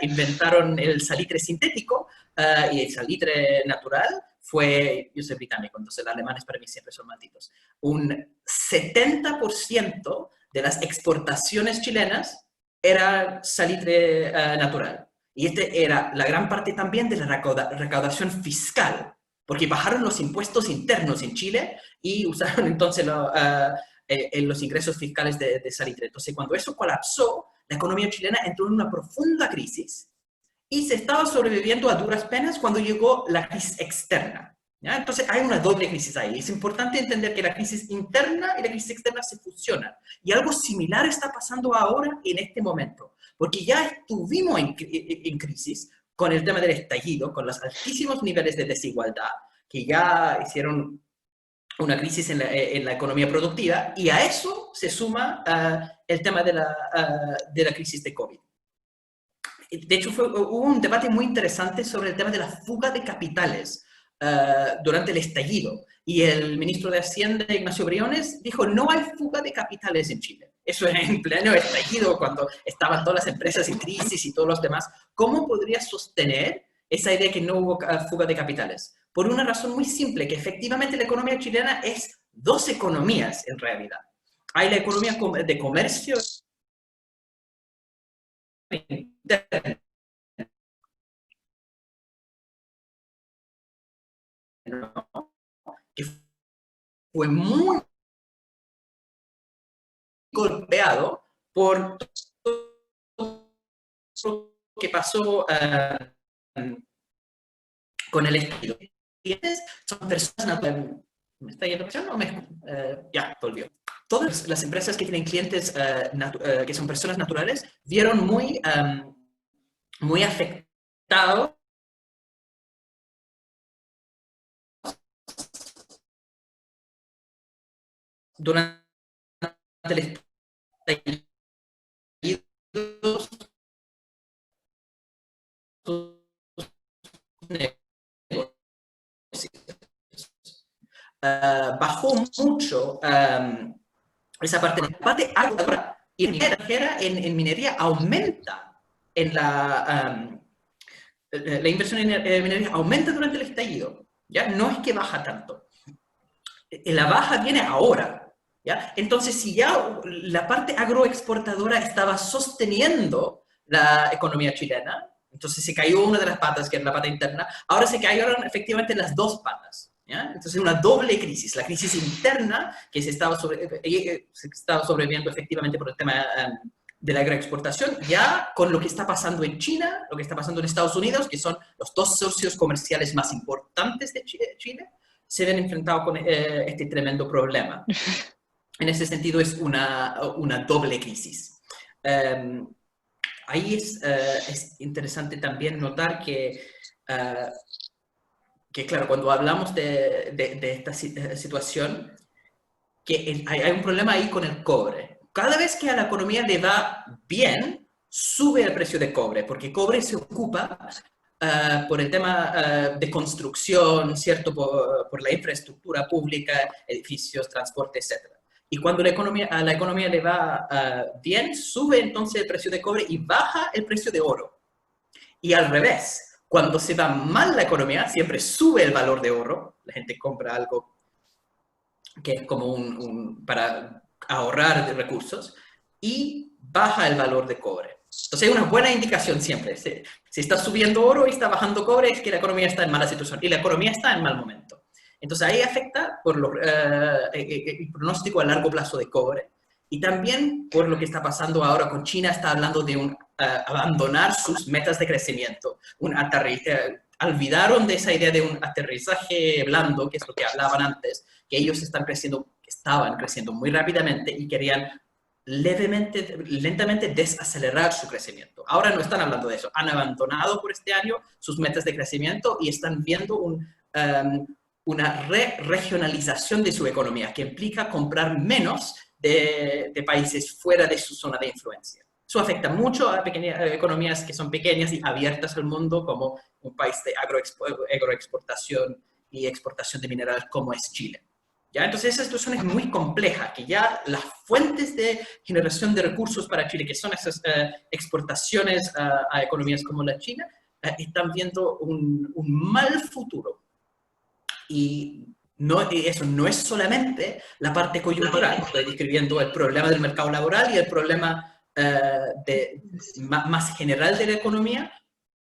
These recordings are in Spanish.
inventaron el salitre sintético y el salitre natural fue, yo soy británico, entonces los alemanes para mí siempre son malditos, un 70% de las exportaciones chilenas era salitre natural. Y era la gran parte también de la recaudación fiscal, porque bajaron los impuestos internos en Chile y usaron entonces los ingresos fiscales de salitre. Entonces, cuando eso colapsó, la economía chilena entró en una profunda crisis y se estaba sobreviviendo a duras penas cuando llegó la crisis externa. ¿Ya? Entonces, hay una doble crisis ahí. Es importante entender que la crisis interna y la crisis externa se fusionan. Y algo similar está pasando ahora en este momento, porque ya estuvimos en crisis con el tema del estallido, con los altísimos niveles de desigualdad, que ya hicieron una crisis en la economía productiva, y a eso se suma el tema de la crisis de COVID. De hecho, hubo un debate muy interesante sobre el tema de la fuga de capitales durante el estallido, y el ministro de Hacienda, Ignacio Briones, dijo: no hay fuga de capitales en Chile. Eso era en pleno estallido, cuando estaban todas las empresas en crisis y todos los demás. ¿Cómo podría sostener esa idea que no hubo fuga de capitales? Por una razón muy simple, que efectivamente la economía chilena es dos economías en realidad. Hay la economía de comercio interno, que fue muy golpeado por todo lo que pasó con el estilo. Son personas naturales. ¿Me está yendo o me, ya, volvió? Todas las empresas que tienen clientes que son personas naturales vieron muy afectados durante el estallido bajó mucho esa parte agrícola, y en minería aumenta en la inversión en minería aumenta durante el estallido, ¿ya? No es que baja tanto. La baja viene ahora, ¿ya? Entonces, si ya la parte agroexportadora estaba sosteniendo la economía chilena, entonces se cayó una de las patas, que es la pata interna, ahora se cayeron efectivamente las dos patas. ¿Ya? Entonces, una doble crisis, la crisis interna, que se estaba sobreviviendo efectivamente por el tema de la agroexportación, ya con lo que está pasando en China, lo que está pasando en Estados Unidos, que son los dos socios comerciales más importantes de Chile, se ven enfrentados con este tremendo problema. En ese sentido, es una doble crisis. Ahí es interesante también notar que claro, cuando hablamos de esta situación, que hay un problema ahí con el cobre. Cada vez que a la economía le va bien, sube el precio de cobre, porque cobre se ocupa por el tema de construcción, ¿cierto? Por la infraestructura pública, edificios, transporte, etc. Y cuando a la economía le va bien, sube entonces el precio de cobre y baja el precio de oro. Y al revés, cuando se va mal la economía, siempre sube el valor de oro. La gente compra algo que es como para ahorrar de recursos, y baja el valor de cobre. Entonces hay una buena indicación siempre. Si está subiendo oro y está bajando cobre, es que la economía está en mala situación, y la economía está en mal momento. Entonces ahí afecta por el pronóstico a largo plazo de cobre, y también por lo que está pasando ahora con China. Está hablando de abandonar sus metas de crecimiento, olvidaron de esa idea de un aterrizaje blando, que es lo que hablaban antes, que ellos estaban creciendo muy rápidamente y querían lentamente desacelerar su crecimiento. Ahora no están hablando de eso, han abandonado por este año sus metas de crecimiento y están viendo una regionalización de su economía, que implica comprar menos de países fuera de su zona de influencia. Eso afecta mucho a economías que son pequeñas y abiertas al mundo, como un país de agroexportación y exportación de minerales como es Chile. ¿Ya? Entonces esa situación es muy compleja, que ya las fuentes de generación de recursos para Chile, que son esas exportaciones a economías como la China, están viendo un mal futuro. Y no, eso no es solamente la parte coyuntural, estoy describiendo el problema del mercado laboral y el problema más general de la economía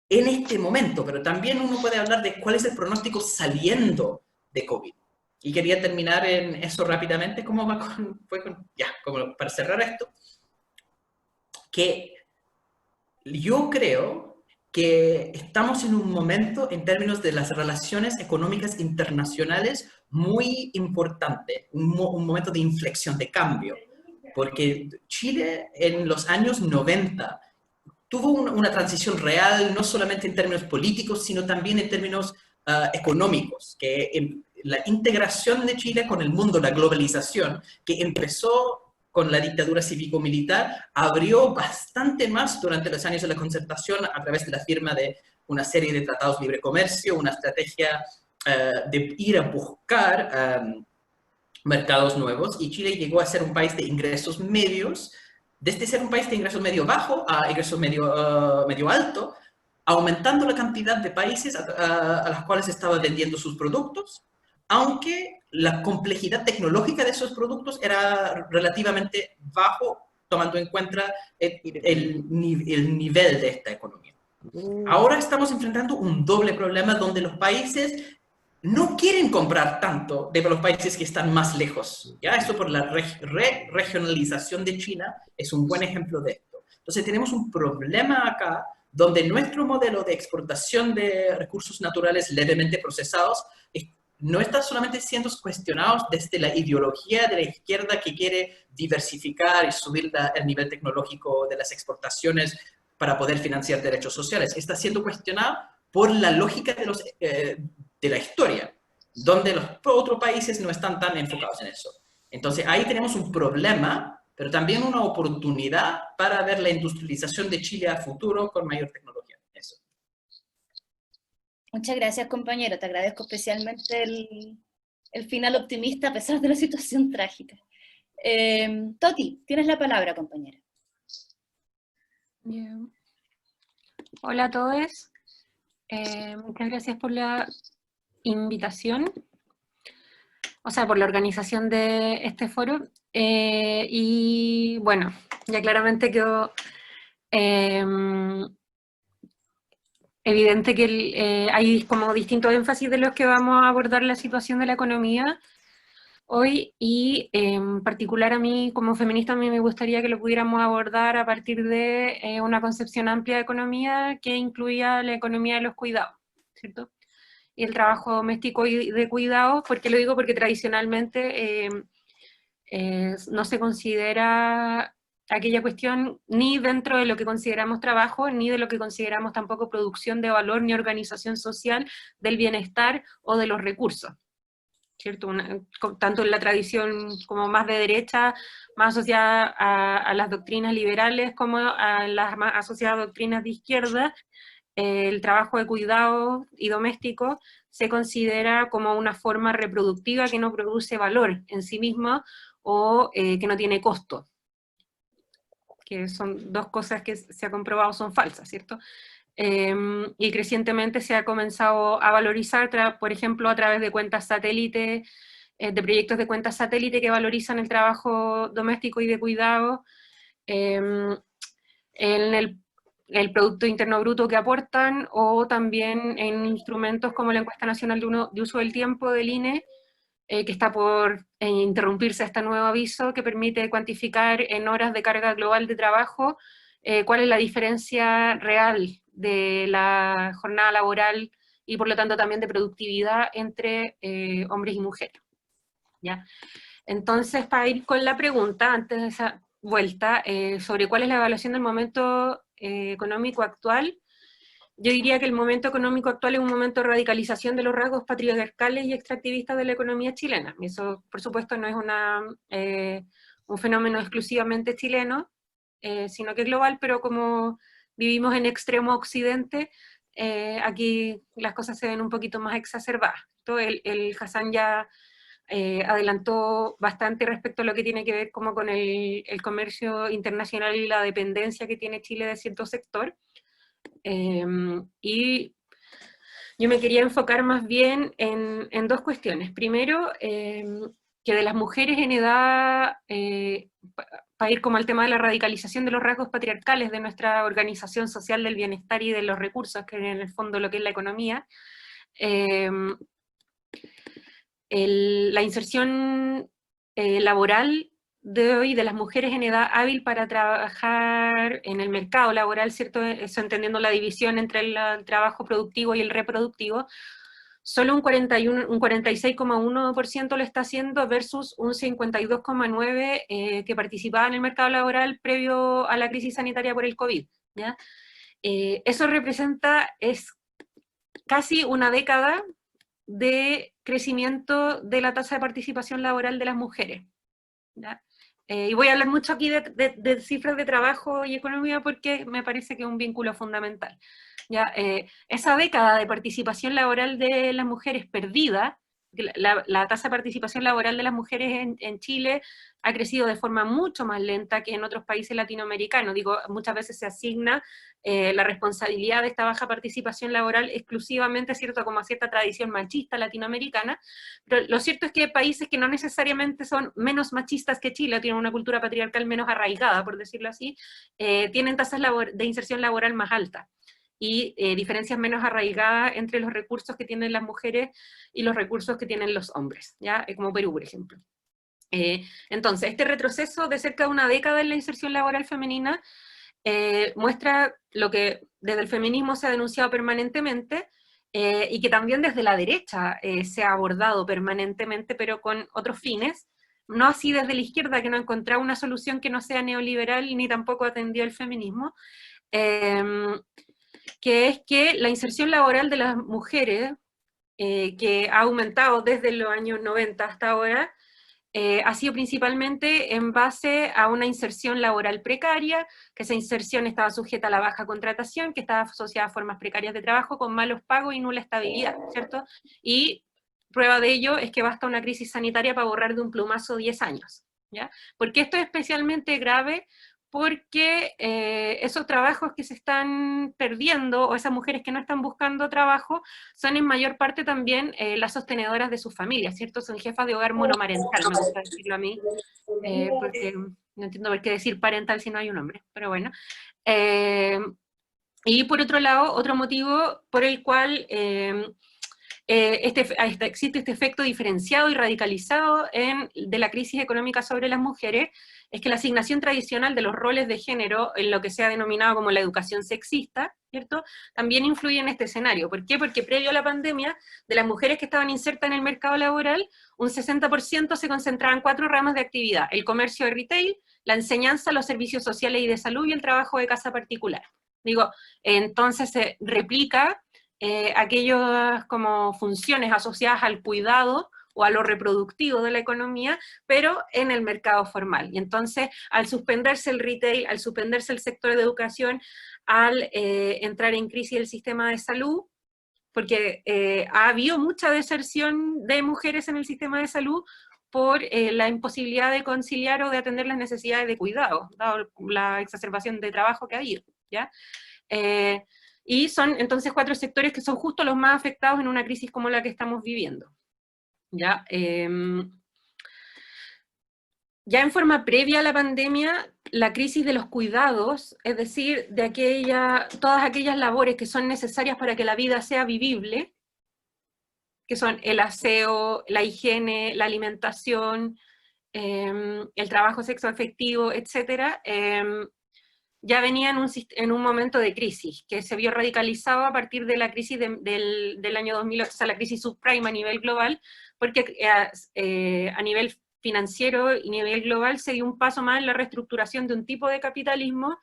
en este momento, pero también uno puede hablar de cuál es el pronóstico saliendo de COVID. Y quería terminar en eso rápidamente, ¿cómo va ya, como para cerrar esto, que yo creo que estamos en un momento en términos de las relaciones económicas internacionales muy importante, un momento de inflexión, de cambio, porque Chile en los años 90 tuvo una transición real, no solamente en términos políticos, sino también en términos económicos, que la integración de Chile con el mundo, la globalización, que empezó con la dictadura cívico-militar, abrió bastante más durante los años de la concertación a través de la firma de una serie de tratados de libre comercio, una estrategia de ir a buscar mercados nuevos, y Chile llegó a ser un país de ingresos medios, desde ser un país de ingresos medio bajo a ingresos medio alto, aumentando la cantidad de países a las cuales estaba vendiendo sus productos, aunque la complejidad tecnológica de esos productos era relativamente bajo, tomando en cuenta el nivel de esta economía. Ahora estamos enfrentando un doble problema donde los países no quieren comprar tanto de los países que están más lejos. ¿Ya? Esto por la regionalización de China es un buen ejemplo de esto. Entonces tenemos un problema acá donde nuestro modelo de exportación de recursos naturales levemente procesados no está solamente siendo cuestionado desde la ideología de la izquierda que quiere diversificar y subir el nivel tecnológico de las exportaciones para poder financiar derechos sociales. Está siendo cuestionado por la lógica de la historia, donde los otros países no están tan enfocados en eso. Entonces ahí tenemos un problema, pero también una oportunidad para ver la industrialización de Chile a futuro con mayor tecnología. Eso. Muchas gracias, compañero. Te agradezco especialmente el final optimista a pesar de la situación trágica. Toti, tienes la palabra, compañera. Bien. Hola a todos. Muchas gracias por la invitación, o sea, por la organización de este foro. Y bueno, ya claramente quedó evidente que hay como distintos énfasis de los que vamos a abordar la situación de la economía hoy, y en particular a mí como feminista a mí me gustaría que lo pudiéramos abordar a partir de una concepción amplia de economía que incluya la economía de los cuidados, ¿cierto? Y el trabajo doméstico y de cuidados. ¿Por qué lo digo? Porque tradicionalmente no se considera aquella cuestión ni dentro de lo que consideramos trabajo, ni de lo que consideramos tampoco producción de valor, ni organización social del bienestar o de los recursos, ¿cierto? Tanto en la tradición como más de derecha, más asociada a las doctrinas liberales, como a las más asociadas a doctrinas de izquierda, el trabajo de cuidado y doméstico se considera como una forma reproductiva que no produce valor en sí misma o que no tiene costo, que son dos cosas que se ha comprobado son falsas, ¿cierto? Y crecientemente se ha comenzado a valorizar, por ejemplo, a través de cuentas satélite, de proyectos de cuentas satélite que valorizan el trabajo doméstico y de cuidado, en el Producto Interno Bruto que aportan, o también en instrumentos como la Encuesta Nacional de Uso del Tiempo del INE, que está por interrumpirse este nuevo aviso que permite cuantificar en horas de carga global de trabajo cuál es la diferencia real de la jornada laboral y por lo tanto también de productividad entre hombres y mujeres. ¿Ya? Entonces, para ir con la pregunta, antes de esa vuelta, sobre cuál es la evaluación del momento económico actual, yo diría que el momento económico actual es un momento de radicalización de los rasgos patriarcales y extractivistas de la economía chilena. Y eso, por supuesto, no es un fenómeno exclusivamente chileno, sino que es global, pero como vivimos en extremo occidente, aquí las cosas se ven un poquito más exacerbadas. El Hassan ya adelantó bastante respecto a lo que tiene que ver como con el comercio internacional y la dependencia que tiene Chile de cierto sector. Y yo me quería enfocar más bien en dos cuestiones. Primero, que de las mujeres en edad, para ir como al tema de la radicalización de los rasgos patriarcales de nuestra organización social del bienestar y de los recursos, que en el fondo lo que es la economía, la inserción laboral de hoy de las mujeres en edad hábil para trabajar en el mercado laboral, ¿cierto? Eso entendiendo la división entre el trabajo productivo y el reproductivo, solo un 46,1% lo está haciendo versus un 52,9% que participaba en el mercado laboral previo a la crisis sanitaria por el COVID, ¿ya? Eso representa, es casi una década de crecimiento de la tasa de participación laboral de las mujeres, ¿ya? Y voy a hablar mucho aquí de cifras de trabajo y economía porque me parece que es un vínculo fundamental, ¿ya? Esa década de participación laboral de las mujeres perdida, la tasa de participación laboral de las mujeres en Chile ha crecido de forma mucho más lenta que en otros países latinoamericanos. Digo, muchas veces se asigna la responsabilidad de esta baja participación laboral exclusivamente, ¿cierto?, como a cierta tradición machista latinoamericana, pero lo cierto es que países que no necesariamente son menos machistas que Chile, tienen una cultura patriarcal menos arraigada, por decirlo así, tienen tasas de inserción laboral más altas y diferencias menos arraigadas entre los recursos que tienen las mujeres y los recursos que tienen los hombres, ¿ya? Como Perú, por ejemplo. Entonces, este retroceso de cerca de una década en la inserción laboral femenina muestra lo que desde el feminismo se ha denunciado permanentemente, y que también desde la derecha se ha abordado permanentemente, pero con otros fines, no así desde la izquierda, que no ha encontrado una solución que no sea neoliberal, ni tampoco atendió el feminismo, que es que la inserción laboral de las mujeres, que ha aumentado desde los años 90 hasta ahora, ha sido principalmente en base a una inserción laboral precaria, que esa inserción estaba sujeta a la baja contratación, que estaba asociada a formas precarias de trabajo con malos pagos y nula estabilidad, ¿cierto? Y prueba de ello es que basta una crisis sanitaria para borrar de un plumazo 10 años, ¿ya? Porque esto es especialmente grave porque esos trabajos que se están perdiendo, o esas mujeres que no están buscando trabajo, son en mayor parte también las sostenedoras de sus familias, ¿cierto? Son jefas de hogar monomarental, me gusta decirlo a mí, porque no entiendo por qué decir parental si no hay un hombre, pero bueno. Y por otro lado, otro motivo por el cual existe este efecto diferenciado y radicalizado de la crisis económica sobre las mujeres, es que la asignación tradicional de los roles de género, en lo que se ha denominado como la educación sexista, ¿cierto?, también influye en este escenario. ¿Por qué? Porque previo a la pandemia, de las mujeres que estaban insertas en el mercado laboral, un 60% se concentraba en 4 ramas de actividad: el comercio de retail, la enseñanza, los servicios sociales y de salud, y el trabajo de casa particular. Digo, entonces se replica aquellas como funciones asociadas al cuidado o a lo reproductivo de la economía, pero en el mercado formal. Y entonces, al suspenderse el retail, al suspenderse el sector de educación, al entrar en crisis el sistema de salud, porque ha habido mucha deserción de mujeres en el sistema de salud por la imposibilidad de conciliar o de atender las necesidades de cuidado, dado la exacerbación de trabajo que ha habido, ¿ya? Y son entonces 4 sectores que son justo los más afectados en una crisis como la que estamos viviendo, ¿ya? Ya en forma previa a la pandemia, la crisis de los cuidados, es decir, de todas aquellas labores que son necesarias para que la vida sea vivible, que son el aseo, la higiene, la alimentación, el trabajo sexoafectivo, etc., ya venía en un momento de crisis, que se vio radicalizado a partir de la crisis del año 2008, o sea, la crisis subprime a nivel global, porque a nivel financiero y a nivel global se dio un paso más en la reestructuración de un tipo de capitalismo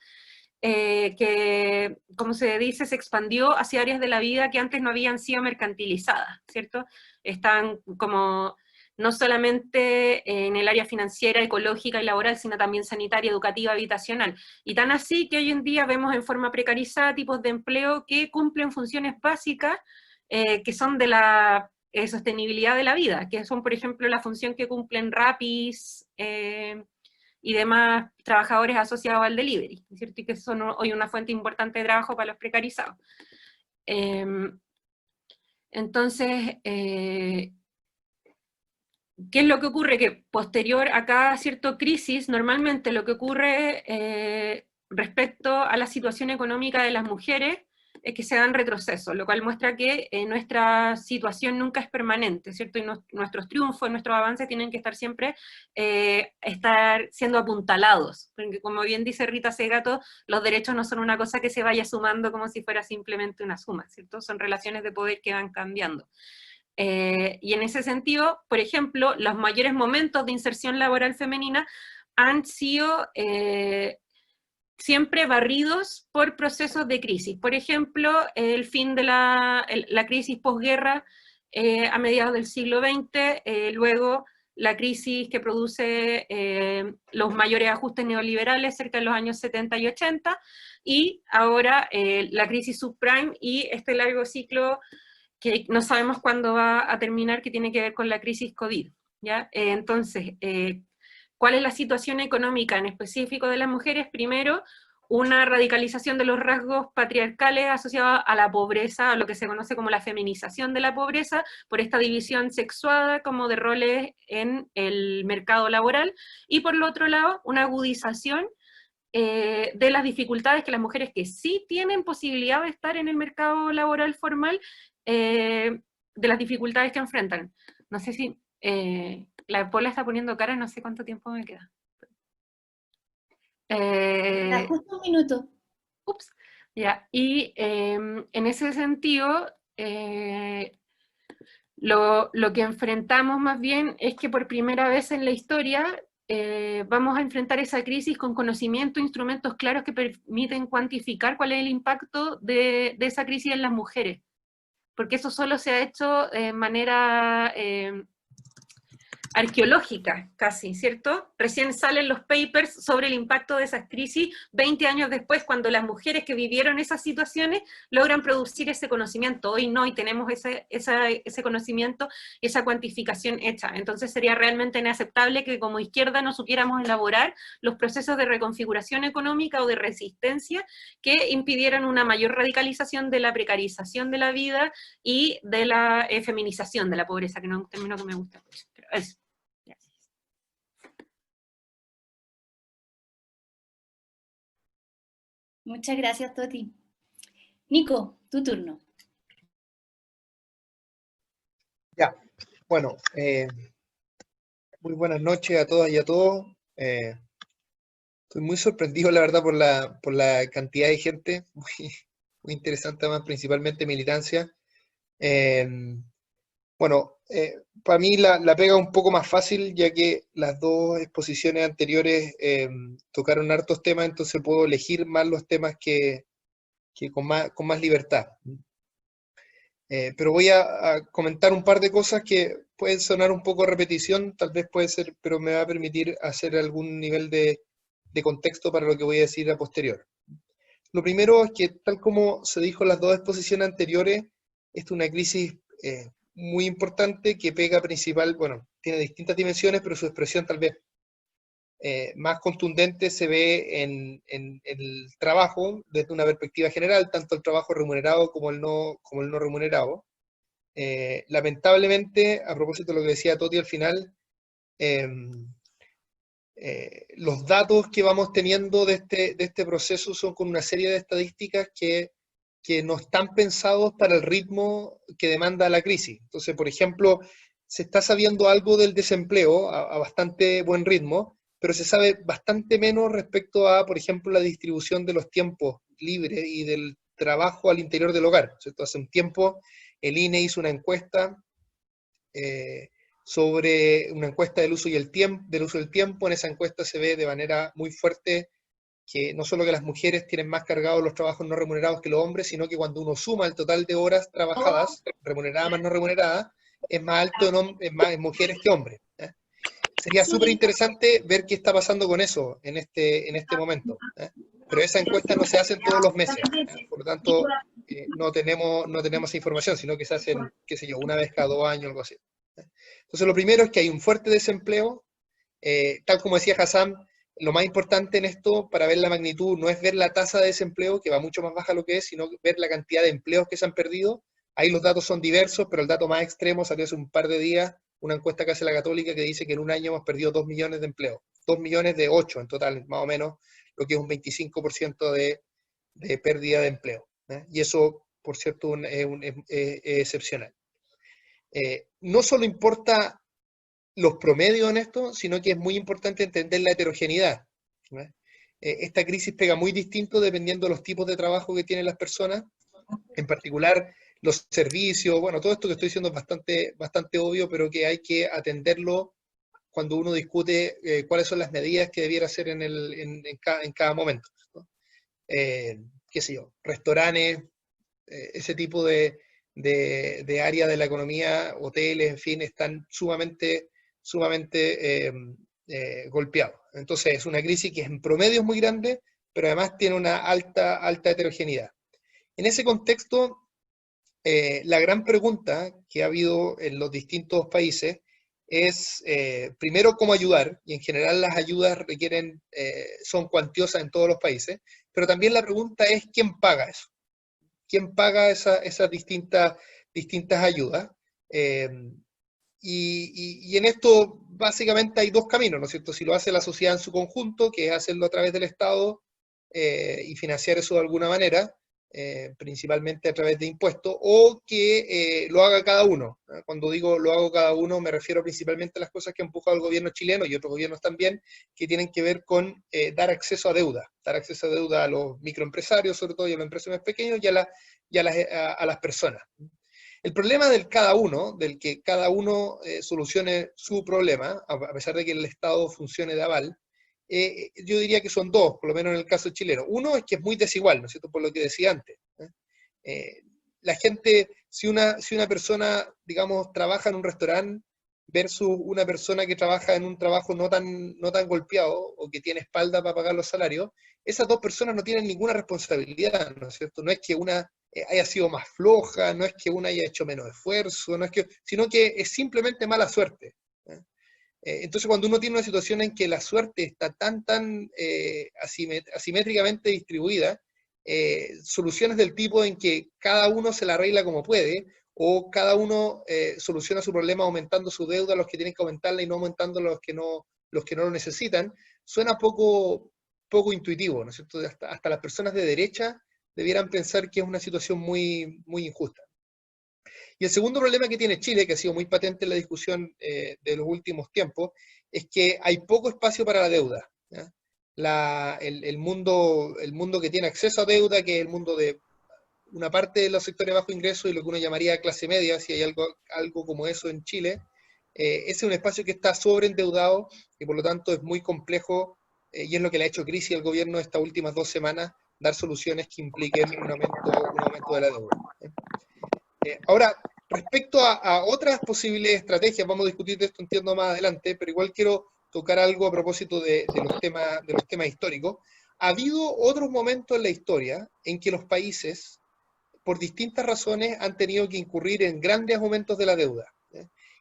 que, como se dice, se expandió hacia áreas de la vida que antes no habían sido mercantilizadas, ¿cierto? Están como no solamente en el área financiera, ecológica y laboral, sino también sanitaria, educativa, habitacional. Y tan así que hoy en día vemos en forma precarizada tipos de empleo que cumplen funciones básicas, que son de la sostenibilidad de la vida, que son, por ejemplo, la función que cumplen Rapis y demás trabajadores asociados al delivery, ¿cierto? Y que son hoy una fuente importante de trabajo para los precarizados. Entonces, ¿qué es lo que ocurre? Que posterior a cada cierta crisis, normalmente lo que ocurre respecto a la situación económica de las mujeres es que se dan retrocesos, lo cual muestra que nuestra situación nunca es permanente, ¿cierto? Y nuestros triunfos, nuestros avances tienen que estar siempre estar siendo apuntalados, porque como bien dice Rita Segato, los derechos no son una cosa que se vaya sumando como si fuera simplemente una suma, ¿cierto? Son relaciones de poder que van cambiando. Y en ese sentido, por ejemplo, los mayores momentos de inserción laboral femenina han sido siempre barridos por procesos de crisis. Por ejemplo, el fin de la crisis posguerra a mediados del siglo XX, luego la crisis que produce los mayores ajustes neoliberales cerca de los años 70 y 80, y ahora la crisis subprime y este largo ciclo que no sabemos cuándo va a terminar, que tiene que ver con la crisis COVID, ¿ya? Entonces, ¿cuál es la situación económica en específico de las mujeres? Primero, una radicalización de los rasgos patriarcales asociados a la pobreza, a lo que se conoce como la feminización de la pobreza, por esta división sexuada como de roles en el mercado laboral, y por el otro lado, una agudización de las dificultades que las mujeres que sí tienen posibilidad de estar en el mercado laboral formal, de las dificultades que enfrentan. No sé si la Paula está poniendo cara, no sé cuánto tiempo me queda. Justo un minuto. Ups, ya, y en ese sentido, lo que enfrentamos más bien es que por primera vez en la historia vamos a enfrentar esa crisis con conocimiento, instrumentos claros que permiten cuantificar cuál es el impacto de esa crisis en las mujeres, porque eso solo se ha hecho de manera arqueológica, casi, ¿cierto? Recién salen los papers sobre el impacto de esas crisis 20 años después, cuando las mujeres que vivieron esas situaciones logran producir ese conocimiento. Hoy no, y tenemos ese conocimiento, esa cuantificación hecha. Entonces sería realmente inaceptable que como izquierda no supiéramos elaborar los procesos de reconfiguración económica o de resistencia que impidieran una mayor radicalización de la precarización de la vida y de la feminización de la pobreza, que no es un término que me gusta mucho, pero eso. Muchas gracias, Toti. Nico, tu turno. Ya, bueno, muy buenas noches a todas y a todos. Estoy muy sorprendido, la verdad, por la cantidad de gente, muy interesante, además, principalmente militancia. Bueno, para mí la pega un poco más fácil, ya que las dos exposiciones anteriores tocaron hartos temas, entonces puedo elegir más los temas que con más libertad. Pero voy a comentar un par de cosas que pueden sonar un poco a repetición, tal vez puede ser, pero me va a permitir hacer algún nivel de contexto para lo que voy a decir a posterior. Lo primero es que, tal como se dijo en las dos exposiciones anteriores, esta es una crisis muy importante que pega bueno, tiene distintas dimensiones, pero su expresión tal vez más contundente se ve en el trabajo desde una perspectiva general, tanto el trabajo remunerado como el no remunerado. Lamentablemente, a propósito de lo que decía Toti al final, los datos que vamos teniendo de este proceso son con una serie de estadísticas que no están pensados para el ritmo que demanda la crisis. Entonces, por ejemplo, se está sabiendo algo del desempleo a bastante buen ritmo, pero se sabe bastante menos respecto a, por ejemplo, la distribución de los tiempos libres y del trabajo al interior del hogar. ¿Cierto? Hace un tiempo el INE hizo una encuesta sobre una encuesta del uso del tiempo. En esa encuesta se ve de manera muy fuerte que no solo que las mujeres tienen más cargados los trabajos no remunerados que los hombres, sino que cuando uno suma el total de horas trabajadas, remuneradas más no remuneradas, es más alto en mujeres que hombres. Sería súper interesante ver qué está pasando con eso en este momento. Pero esa encuesta no se hace todos los meses. Por lo tanto, no tenemos esa información, sino que se hacen, qué sé yo, una vez cada 2 años, algo así. Entonces, lo primero es que hay un fuerte desempleo. Tal como decía Hassan, lo más importante en esto, para ver la magnitud, no es ver la tasa de desempleo, que va mucho más baja a lo que es, sino ver la cantidad de empleos que se han perdido. Ahí los datos son diversos, pero el dato más extremo salió hace un par de días, una encuesta que hace la Católica que dice que en un año hemos perdido 2 millones de empleos. 2 millones de 8 en total, más o menos, lo que es un 25% de pérdida de empleo. Y eso, por cierto, es excepcional. No solo importa los promedios en esto, sino que es muy importante entender la heterogeneidad. Esta crisis pega muy distinto dependiendo de los tipos de trabajo que tienen las personas, en particular los servicios. Bueno, todo esto que estoy diciendo es bastante obvio, pero que hay que atenderlo cuando uno discute cuáles son las medidas que debiera hacer en cada momento, ¿no? Qué sé yo, restaurantes, ese tipo de área de la economía, hoteles, en fin, están sumamente golpeados. Entonces es una crisis que en promedio es muy grande, pero además tiene una alta heterogeneidad. En ese contexto, la gran pregunta que ha habido en los distintos países es, primero, cómo ayudar, y en general las ayudas son cuantiosas en todos los países, pero también la pregunta es, ¿quién paga eso? ¿Quién paga esas distintas ayudas? Y en esto básicamente hay 2 caminos, ¿no es cierto? Si lo hace la sociedad en su conjunto, que es hacerlo a través del Estado y financiar eso de alguna manera, principalmente a través de impuestos, o que lo haga cada uno. Cuando digo lo hago cada uno, me refiero principalmente a las cosas que ha empujado el gobierno chileno y otros gobiernos también, que tienen que ver con dar acceso a deuda a los microempresarios, sobre todo, y a los empresarios más pequeños, y a las personas. El problema del que cada uno solucione su problema, a pesar de que el Estado funcione de aval, yo diría que son 2, por lo menos en el caso chileno. Uno es que es muy desigual, ¿no es cierto?, por lo que decía antes. La gente, si una persona, digamos, trabaja en un restaurante versus una persona que trabaja en un trabajo no tan golpeado o que tiene espalda para pagar los salarios, esas 2 personas no tienen ninguna responsabilidad, ¿no es cierto? No es que una haya sido más floja, no es que una haya hecho menos esfuerzo, sino que es simplemente mala suerte. Entonces, cuando uno tiene una situación en que la suerte está tan asimétricamente distribuida, soluciones del tipo en que cada uno se la arregla como puede, o cada uno soluciona su problema aumentando su deuda, los que tienen que aumentarla, y no aumentando los que no lo necesitan, suena poco intuitivo, ¿no es cierto? Hasta las personas de derecha debieran pensar que es una situación muy, muy injusta. Y el segundo problema que tiene Chile, que ha sido muy patente en la discusión de los últimos tiempos, es que hay poco espacio para la deuda, ¿ya? El mundo que tiene acceso a deuda, que es el mundo de una parte de los sectores de bajo ingreso y lo que uno llamaría clase media, si hay algo como eso en Chile, ese es un espacio que está sobreendeudado y por lo tanto es muy complejo, y es lo que le ha hecho crisis al gobierno estas últimas 2 semanas, dar soluciones que impliquen un aumento de la deuda. Ahora, respecto a otras posibles estrategias, vamos a discutir de esto, entiendo, más adelante, pero igual quiero tocar algo a propósito de los temas históricos. Ha habido otros momentos en la historia en que los países, por distintas razones, han tenido que incurrir en grandes aumentos de la deuda.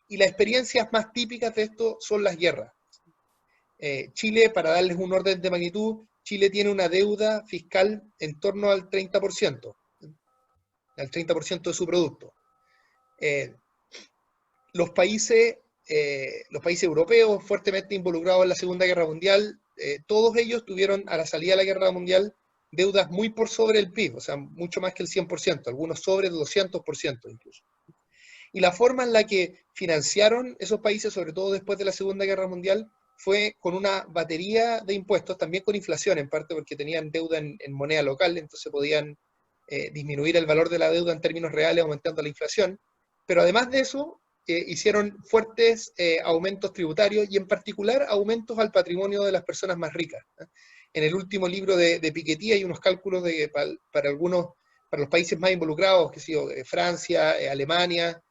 Y las experiencias más típicas de esto son las guerras. Chile, para darles un orden de magnitud, Chile tiene una deuda fiscal en torno al 30%, de su producto. Los países europeos fuertemente involucrados en la Segunda Guerra Mundial, todos ellos tuvieron a la salida de la Guerra Mundial deudas muy por sobre el PIB, o sea, mucho más que el 100%, algunos sobre el 200% incluso. Y la forma en la que financiaron esos países, sobre todo después de la Segunda Guerra Mundial, fue con una batería de impuestos, también con inflación, en parte porque tenían deuda en moneda local, entonces podían disminuir el valor de la deuda en términos reales aumentando la inflación, pero además de eso hicieron fuertes aumentos tributarios y en particular aumentos al patrimonio de las personas más ricas. En el último libro de Piketty hay unos cálculos de para los países más involucrados, que sé yo, Francia, Alemania,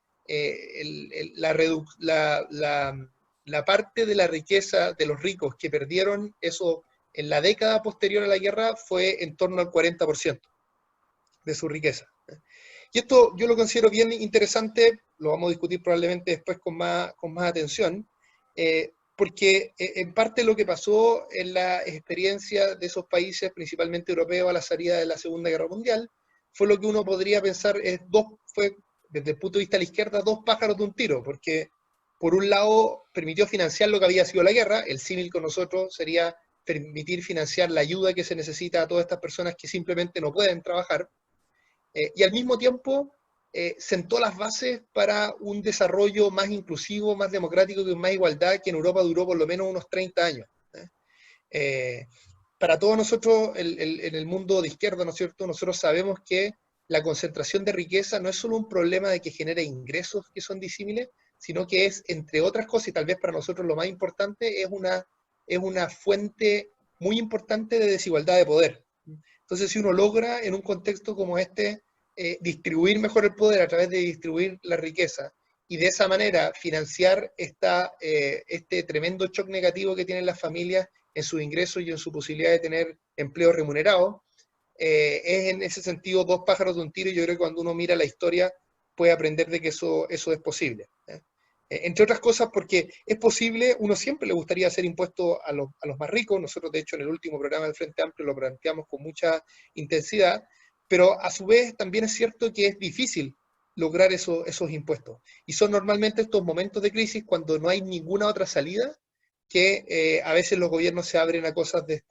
la parte de la riqueza de los ricos que perdieron eso en la década posterior a la guerra fue en torno al 40% de su riqueza. Y esto yo lo considero bien interesante, lo vamos a discutir probablemente después con más atención, porque en parte lo que pasó en la experiencia de esos países, principalmente europeos, a la salida de la Segunda Guerra Mundial, fue lo que uno podría pensar, fue desde el punto de vista de la izquierda, dos pájaros de un tiro, porque por un lado permitió financiar lo que había sido la guerra, el símil con nosotros sería permitir financiar la ayuda que se necesita a todas estas personas que simplemente no pueden trabajar, y al mismo tiempo sentó las bases para un desarrollo más inclusivo, más democrático y con más igualdad, que en Europa duró por lo menos unos 30 años. Para todos nosotros, en el mundo de izquierda, ¿no es cierto?, nosotros sabemos que la concentración de riqueza no es solo un problema de que genere ingresos que son disímiles, sino que es, entre otras cosas, y tal vez para nosotros lo más importante, es una fuente muy importante de desigualdad de poder. Entonces, si uno logra, en un contexto como este, distribuir mejor el poder a través de distribuir la riqueza, y de esa manera financiar este tremendo shock negativo que tienen las familias en sus ingresos y en su posibilidad de tener empleo remunerado, es en ese sentido dos pájaros de un tiro, y yo creo que cuando uno mira la historia puede aprender de que eso es posible. Entre otras cosas porque es posible, uno siempre le gustaría hacer impuestos a los más ricos, nosotros de hecho en el último programa del Frente Amplio lo planteamos con mucha intensidad, pero a su vez también es cierto que es difícil lograr esos impuestos. Y son normalmente estos momentos de crisis cuando no hay ninguna otra salida que a veces los gobiernos se abren a cosas de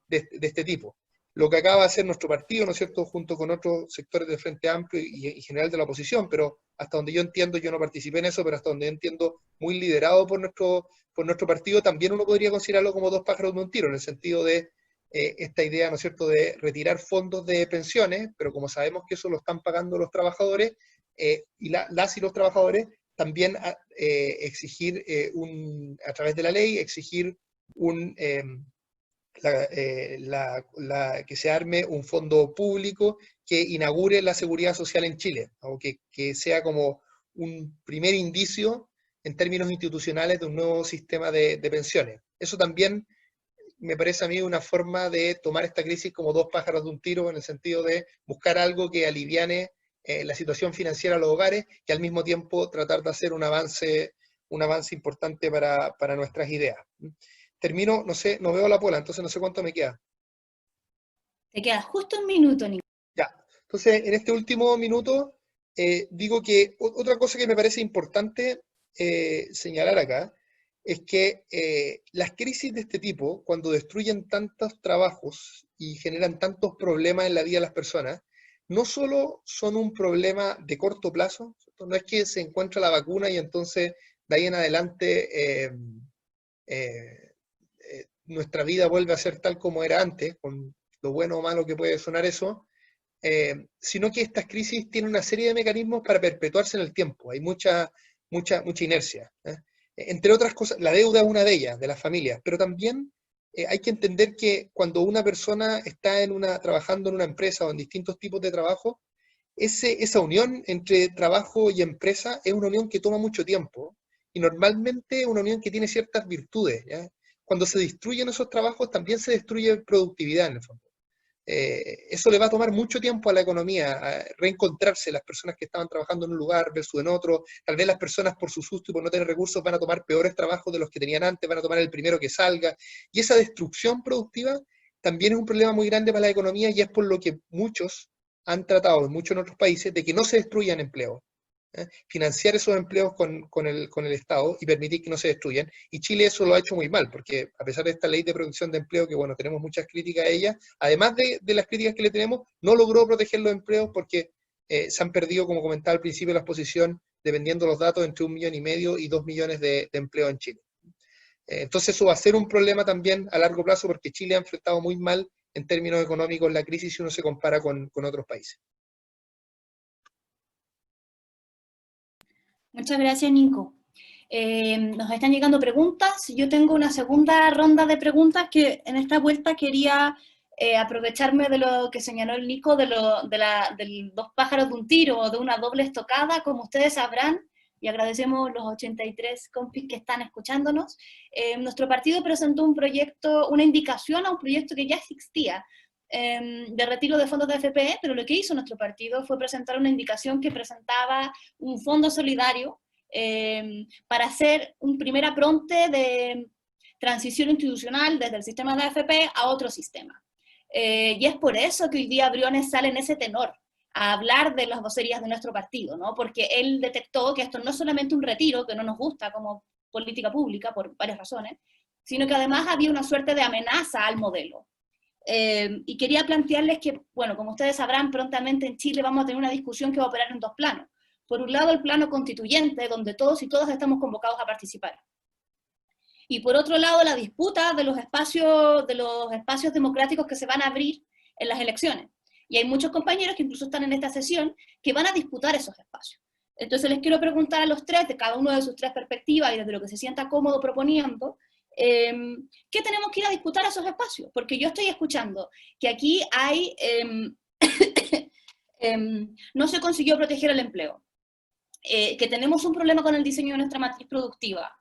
este tipo. Lo que acaba de hacer nuestro partido, ¿no es cierto?, junto con otros sectores del Frente Amplio y en general de la oposición, pero hasta donde yo entiendo, yo no participé en eso, pero hasta donde yo entiendo, muy liderado por nuestro partido, también uno podría considerarlo como dos pájaros de un tiro, en el sentido de esta idea, ¿no es cierto?, de retirar fondos de pensiones, pero como sabemos que eso lo están pagando los trabajadores, y las y los trabajadores, también exigir a través de la ley, exigir que se arme un fondo público que inaugure la seguridad social en Chile, o que sea como un primer indicio en términos institucionales de un nuevo sistema de pensiones. Eso también me parece a mí una forma de tomar esta crisis como dos pájaros de un tiro, en el sentido de buscar algo que aliviane la situación financiera de los hogares, y al mismo tiempo tratar de hacer un avance importante para nuestras ideas. Termino, no sé, no veo la pola, entonces no sé cuánto me queda. Te queda justo un minuto, Nico. Ya, entonces en este último minuto digo que otra cosa que me parece importante señalar acá es que las crisis de este tipo, cuando destruyen tantos trabajos y generan tantos problemas en la vida de las personas, no solo son un problema de corto plazo, ¿cierto? No es que se encuentra la vacuna y entonces de ahí en adelante nuestra vida vuelve a ser tal como era antes, con lo bueno o malo que puede sonar eso, sino que estas crisis tienen una serie de mecanismos para perpetuarse en el tiempo. Hay mucha inercia. Entre otras cosas, la deuda es una de ellas, de las familias, pero también hay que entender que cuando una persona está trabajando en una empresa o en distintos tipos de trabajo, esa unión entre trabajo y empresa es una unión que toma mucho tiempo, y normalmente es una unión que tiene ciertas virtudes, ¿ya? Cuando se destruyen esos trabajos, también se destruye productividad en el fondo. Eso le va a tomar mucho tiempo a la economía, a reencontrarse las personas que estaban trabajando en un lugar versus en otro. Tal vez las personas por su susto y por no tener recursos van a tomar peores trabajos de los que tenían antes, van a tomar el primero que salga. Y esa destrucción productiva también es un problema muy grande para la economía, y es por lo que muchos han tratado, en muchos otros países, de que no se destruyan empleos. Financiar esos empleos con el Estado y permitir que no se destruyan. Y Chile eso lo ha hecho muy mal, porque a pesar de esta ley de producción de empleo, que bueno, tenemos muchas críticas a ella, además de las críticas que le tenemos, no logró proteger los empleos porque se han perdido, como comentaba al principio de la exposición, dependiendo de los datos, entre 1,5 millones y 2 millones de empleos en Chile. Entonces eso va a ser un problema también a largo plazo, porque Chile ha enfrentado muy mal en términos económicos la crisis si uno se compara con otros países. Muchas gracias, Nico. Nos están llegando preguntas. Yo tengo una segunda ronda de preguntas que en esta vuelta quería aprovecharme de lo que señaló el Nico, del dos pájaros de un tiro o de una doble estocada, como ustedes sabrán, y agradecemos los 83 compis que están escuchándonos. Nuestro partido presentó una indicación a un proyecto que ya existía, de retiro de fondos de AFP, pero lo que hizo nuestro partido fue presentar una indicación que presentaba un fondo solidario para hacer un primer apronte de transición institucional desde el sistema de AFP a otro sistema. Y es por eso que hoy día Briones sale en ese tenor a hablar de las vocerías de nuestro partido, ¿no? Porque él detectó que esto no es solamente un retiro, que no nos gusta como política pública por varias razones, sino que además había una suerte de amenaza al modelo. Y quería plantearles que, bueno, como ustedes sabrán, prontamente en Chile vamos a tener una discusión que va a operar en dos planos. Por un lado, el plano constituyente, donde todos y todas estamos convocados a participar. Y por otro lado, la disputa de los espacios democráticos que se van a abrir en las elecciones. Y hay muchos compañeros que incluso están en esta sesión que van a disputar esos espacios. Entonces les quiero preguntar a los tres, de cada uno de sus tres perspectivas y desde lo que se sienta cómodo proponiendo, ¿qué tenemos que ir a disputar a esos espacios? Porque yo estoy escuchando que aquí hay, no se consiguió proteger el empleo, que tenemos un problema con el diseño de nuestra matriz productiva,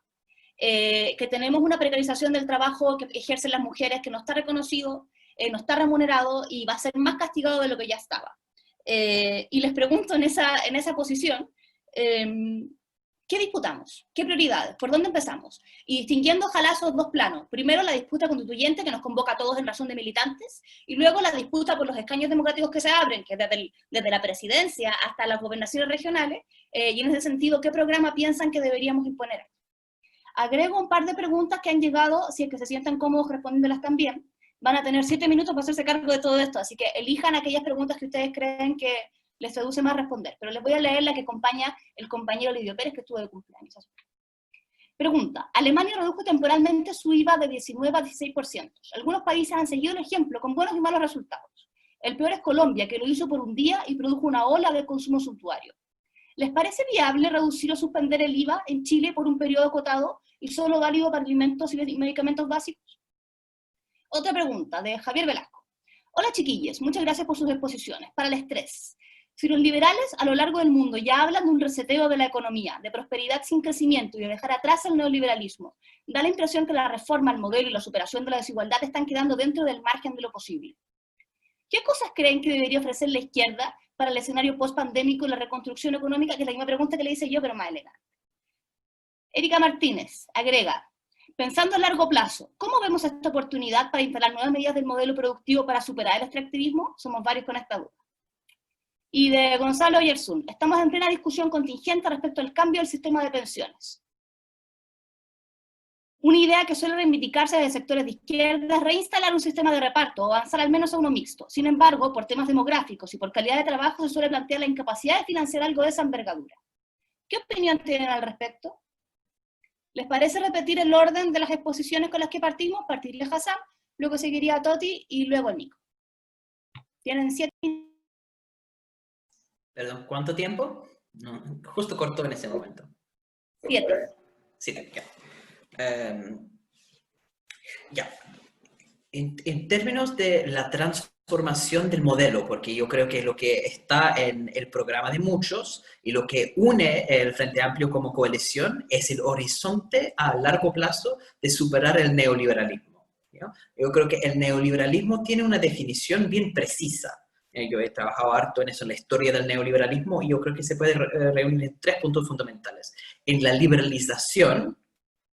que tenemos una precarización del trabajo que ejercen las mujeres que no está reconocido, no está remunerado y va a ser más castigado de lo que ya estaba. Y les pregunto en esa posición, ¿qué disputamos? ¿Qué prioridades? ¿Por dónde empezamos? Y distinguiendo ojalá esos dos planos. Primero la disputa constituyente que nos convoca a todos en razón de militantes, y luego la disputa por los escaños democráticos que se abren, que desde la presidencia hasta las gobernaciones regionales, y en ese sentido, ¿qué programa piensan que deberíamos imponer? Agrego un par de preguntas que han llegado, si es que se sientan cómodos respondiéndolas también. Van a tener 7 minutos para hacerse cargo de todo esto, así que elijan aquellas preguntas que ustedes creen que les seduce más responder, pero les voy a leer la que acompaña el compañero Lidio Pérez, que estuvo de cumpleaños. Pregunta: Alemania redujo temporalmente su IVA de 19 a 16%. Algunos países han seguido el ejemplo con buenos y malos resultados. El peor es Colombia, que lo hizo por un día y produjo una ola de consumo suntuario. ¿Les parece viable reducir o suspender el IVA en Chile por un periodo acotado y solo válido para alimentos y medicamentos básicos? Otra pregunta, de Javier Velasco. Hola chiquillos, muchas gracias por sus exposiciones. Para el estrés. Si los liberales a lo largo del mundo ya hablan de un reseteo de la economía, de prosperidad sin crecimiento y de dejar atrás el neoliberalismo, da la impresión que la reforma al modelo y la superación de la desigualdad están quedando dentro del margen de lo posible. ¿Qué cosas creen que debería ofrecer la izquierda para el escenario post-pandémico y la reconstrucción económica? Que es la misma pregunta que le hice yo, pero más elegante. Erika Martínez agrega: pensando a largo plazo, ¿cómo vemos esta oportunidad para instalar nuevas medidas del modelo productivo para superar el extractivismo? Somos varios con esta duda. Y de Gonzalo Yersun: estamos en plena discusión contingente respecto al cambio del sistema de pensiones. Una idea que suele reivindicarse de sectores de izquierda es reinstalar un sistema de reparto o avanzar al menos a uno mixto. Sin embargo, por temas demográficos y por calidad de trabajo se suele plantear la incapacidad de financiar algo de esa envergadura. ¿Qué opinión tienen al respecto? ¿Les parece repetir el orden de las exposiciones con las que partimos? Partiría Hassan, luego seguiría Toti y luego Nico. Tienen 7 minutos. Perdón, ¿cuánto tiempo? No, justo cortó en ese momento. 7. 7, ya. Ya. En términos de la transformación del modelo, porque yo creo que lo que está en el programa de muchos y lo que une el Frente Amplio como coalición es el horizonte a largo plazo de superar el neoliberalismo, ¿no? Yo creo que el neoliberalismo tiene una definición bien precisa. Yo he trabajado harto en eso, en la historia del neoliberalismo, y yo creo que se puede reunir en 3 puntos fundamentales. En la liberalización,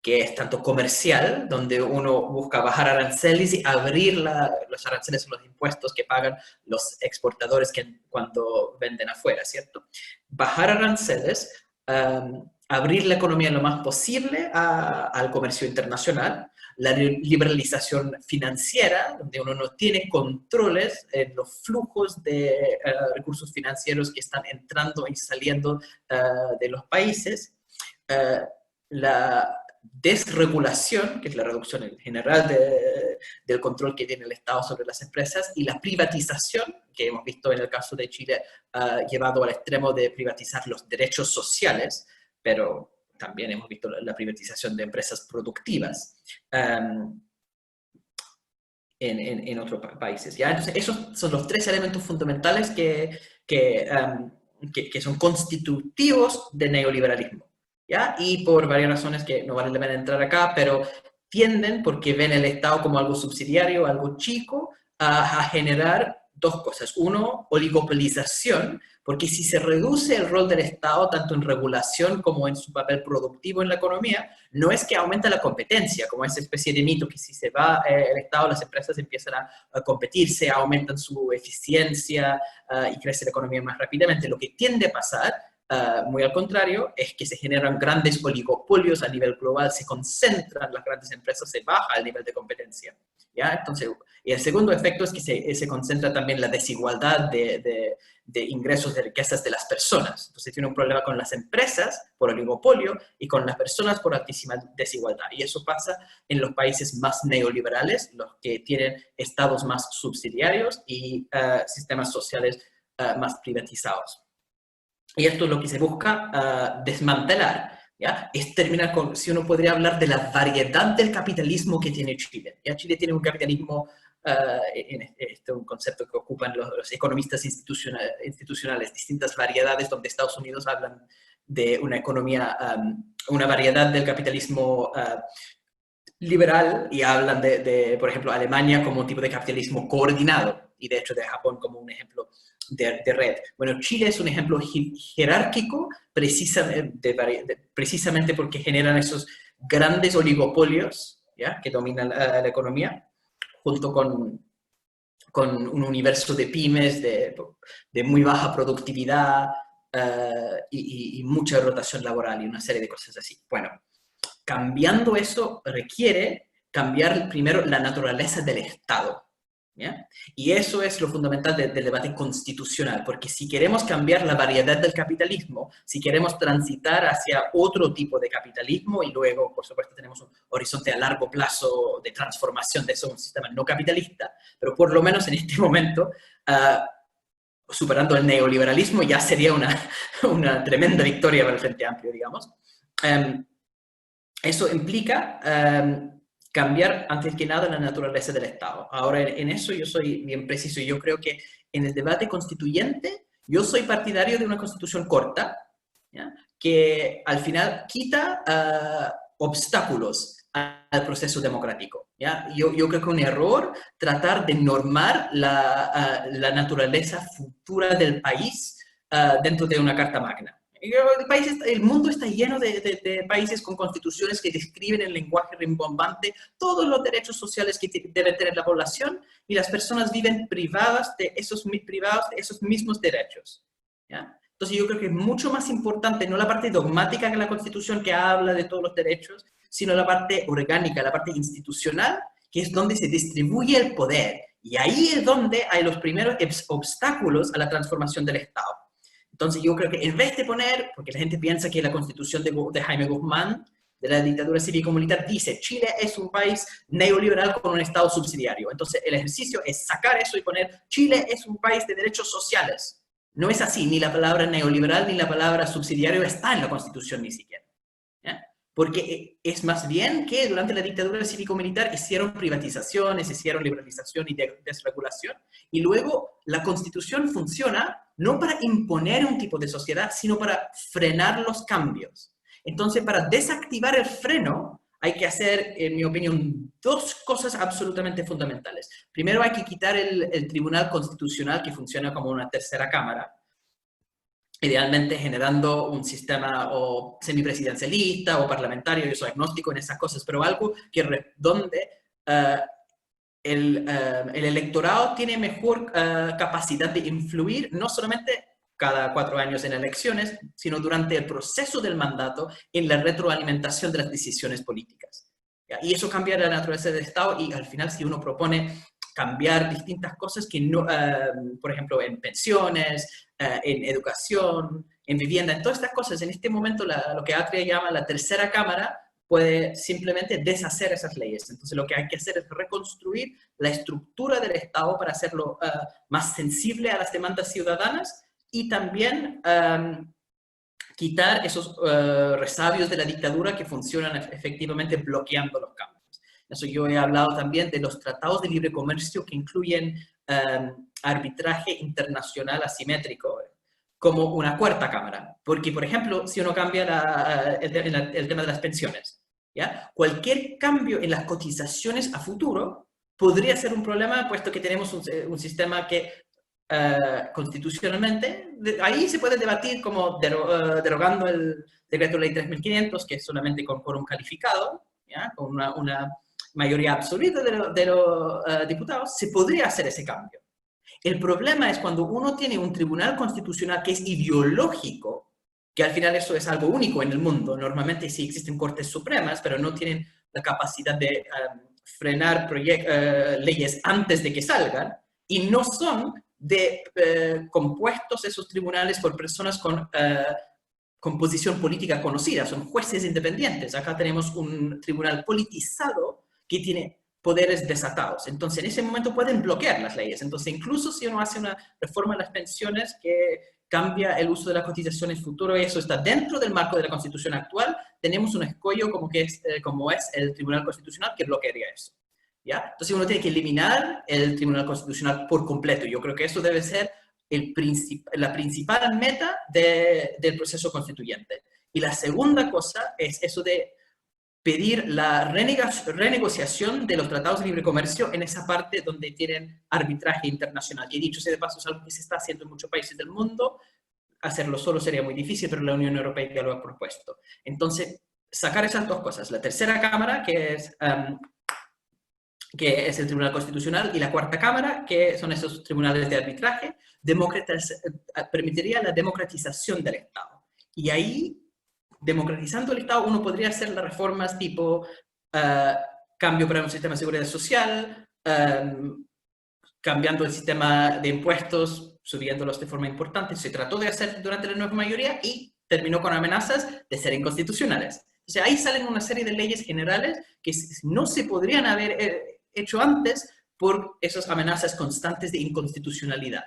que es tanto comercial, donde uno busca bajar aranceles y abrir los aranceles o los impuestos que pagan los exportadores cuando venden afuera, ¿cierto? Bajar aranceles, abrir la economía lo más posible al comercio internacional, la liberalización financiera, donde uno no tiene controles en los flujos de recursos financieros que están entrando y saliendo de los países, la desregulación, que es la reducción en general del control que tiene el Estado sobre las empresas, y la privatización, que hemos visto en el caso de Chile, llevado al extremo de privatizar los derechos sociales, pero también hemos visto la privatización de empresas productivas en otros países, ¿ya? Entonces, esos son los 3 elementos fundamentales que son constitutivos del neoliberalismo, ¿ya? Y por varias razones que no vale la pena entrar acá, pero tienden, porque ven el Estado como algo subsidiario, algo chico, a generar dos cosas. Uno, oligopolización, porque si se reduce el rol del Estado tanto en regulación como en su papel productivo en la economía, no es que aumenta la competencia, como esa especie de mito que si se va el Estado, las empresas empiezan a competirse, aumentan su eficiencia y crece la economía más rápidamente. Lo que tiende a pasar, muy al contrario, es que se generan grandes oligopolios a nivel global, se concentran las grandes empresas, se baja el nivel de competencia. ¿Ya? Entonces, y el segundo efecto es que se concentra también la desigualdad de ingresos, de riquezas de las personas. Entonces tiene un problema con las empresas por oligopolio y con las personas por altísima desigualdad. Y eso pasa en los países más neoliberales, los que tienen estados más subsidiarios y sistemas sociales más privatizados. Y esto es lo que se busca desmantelar. ¿Ya? Es terminar con, si uno podría hablar de la variedad del capitalismo que tiene Chile. ¿Ya? Chile tiene un capitalismo, este es un concepto que ocupan los economistas institucionales, distintas variedades, donde Estados Unidos hablan de una economía, una variedad del capitalismo liberal, y hablan por ejemplo, Alemania como un tipo de capitalismo coordinado, y de hecho de Japón como un ejemplo de red. Bueno, Chile es un ejemplo jerárquico precisamente porque generan esos grandes oligopolios, ¿ya? Que dominan la economía, junto con un universo de pymes de muy baja productividad y mucha rotación laboral y una serie de cosas así. Bueno, cambiando eso requiere cambiar primero la naturaleza del Estado. ¿Ya? Y eso es lo fundamental del debate constitucional, porque si queremos cambiar la variedad del capitalismo, si queremos transitar hacia otro tipo de capitalismo, y luego, por supuesto, tenemos un horizonte a largo plazo de transformación de eso, un sistema no capitalista, pero por lo menos en este momento, superando el neoliberalismo, ya sería una tremenda victoria para el Frente Amplio, digamos. Eso implica cambiar, antes que nada, la naturaleza del Estado. Ahora, en eso yo soy bien preciso. Yo creo que en el debate constituyente, yo soy partidario de una constitución corta, ¿ya? Que al final quita obstáculos al proceso democrático. ¿Ya? Yo creo que es un error tratar de normar la naturaleza futura del país dentro de una carta magna. El mundo está lleno de países con constituciones que describen en lenguaje rimbombante todos los derechos sociales que debe tener la población, y las personas viven privadas de esos mismos derechos. ¿Ya? Entonces yo creo que es mucho más importante no la parte dogmática de la Constitución que habla de todos los derechos, sino la parte orgánica, la parte institucional, que es donde se distribuye el poder. Y ahí es donde hay los primeros obstáculos a la transformación del Estado. Entonces yo creo que en vez de poner, porque la gente piensa que la constitución de Jaime Guzmán, de la dictadura cívico-militar, dice Chile es un país neoliberal con un Estado subsidiario. Entonces el ejercicio es sacar eso y poner Chile es un país de derechos sociales. No es así, ni la palabra neoliberal ni la palabra subsidiario está en la constitución ni siquiera. ¿Ya? Porque es más bien que durante la dictadura cívico-militar hicieron privatizaciones, hicieron liberalización y desregulación, y luego la constitución funciona no para imponer un tipo de sociedad, sino para frenar los cambios. Entonces, para desactivar el freno, hay que hacer, en mi opinión, dos cosas absolutamente fundamentales. Primero, hay que quitar el Tribunal Constitucional, que funciona como una tercera cámara, idealmente generando un sistema o semipresidencialista o parlamentario. Yo soy agnóstico en esas cosas, pero algo donde el electorado tiene mejor capacidad de influir, no solamente cada 4 años en elecciones, sino durante el proceso del mandato en la retroalimentación de las decisiones políticas. ¿Ya? Y eso cambia la naturaleza del Estado, y al final si uno propone cambiar distintas cosas que no, por ejemplo, en pensiones, en educación, en vivienda, en todas estas cosas, en este momento lo que Atria llama la tercera cámara puede simplemente deshacer esas leyes. Entonces lo que hay que hacer es reconstruir la estructura del Estado para hacerlo más sensible a las demandas ciudadanas, y también quitar esos resabios de la dictadura que funcionan efectivamente bloqueando los cambios. Eso yo he hablado también de los tratados de libre comercio que incluyen arbitraje internacional asimétrico como una cuarta cámara. Porque, por ejemplo, si uno cambia el tema de las pensiones, ¿ya? Cualquier cambio en las cotizaciones a futuro podría ser un problema, puesto que tenemos un sistema que constitucionalmente, ahí se puede debatir como derogando el decreto ley 3500, que es solamente con quórum calificado, ¿ya? Con una mayoría absoluta de los diputados, se podría hacer ese cambio. El problema es cuando uno tiene un tribunal constitucional que es ideológico, que al final eso es algo único en el mundo. Normalmente sí existen cortes supremas, pero no tienen la capacidad de frenar leyes antes de que salgan, y no son compuestos esos tribunales por personas con posición política conocida, son jueces independientes. Acá tenemos un tribunal politizado que tiene poderes desatados. Entonces, en ese momento pueden bloquear las leyes. Entonces, incluso si uno hace una reforma de las pensiones que cambia el uso de la cotización en futuro, y eso está dentro del marco de la Constitución actual, tenemos un escollo como es el Tribunal Constitucional que bloquearía eso. ¿Ya? Entonces, uno tiene que eliminar el Tribunal Constitucional por completo. Yo creo que eso debe ser la principal meta del proceso constituyente. Y la segunda cosa es eso de pedir la renegociación de los tratados de libre comercio en esa parte donde tienen arbitraje internacional. Y dicho sea de paso, es algo que se está haciendo en muchos países del mundo. Hacerlo solo sería muy difícil, pero la Unión Europea ya lo ha propuesto. Entonces, sacar esas dos cosas. La tercera cámara, que es el Tribunal Constitucional, y la cuarta cámara, que son esos tribunales de arbitraje, permitiría la democratización del Estado. Y ahí, democratizando el Estado, uno podría hacer las reformas tipo cambio para un sistema de seguridad social, cambiando el sistema de impuestos, subiéndolos de forma importante. Se trató de hacer durante la nueva mayoría y terminó con amenazas de ser inconstitucionales. O sea, ahí salen una serie de leyes generales que no se podrían haber hecho antes por esas amenazas constantes de inconstitucionalidad.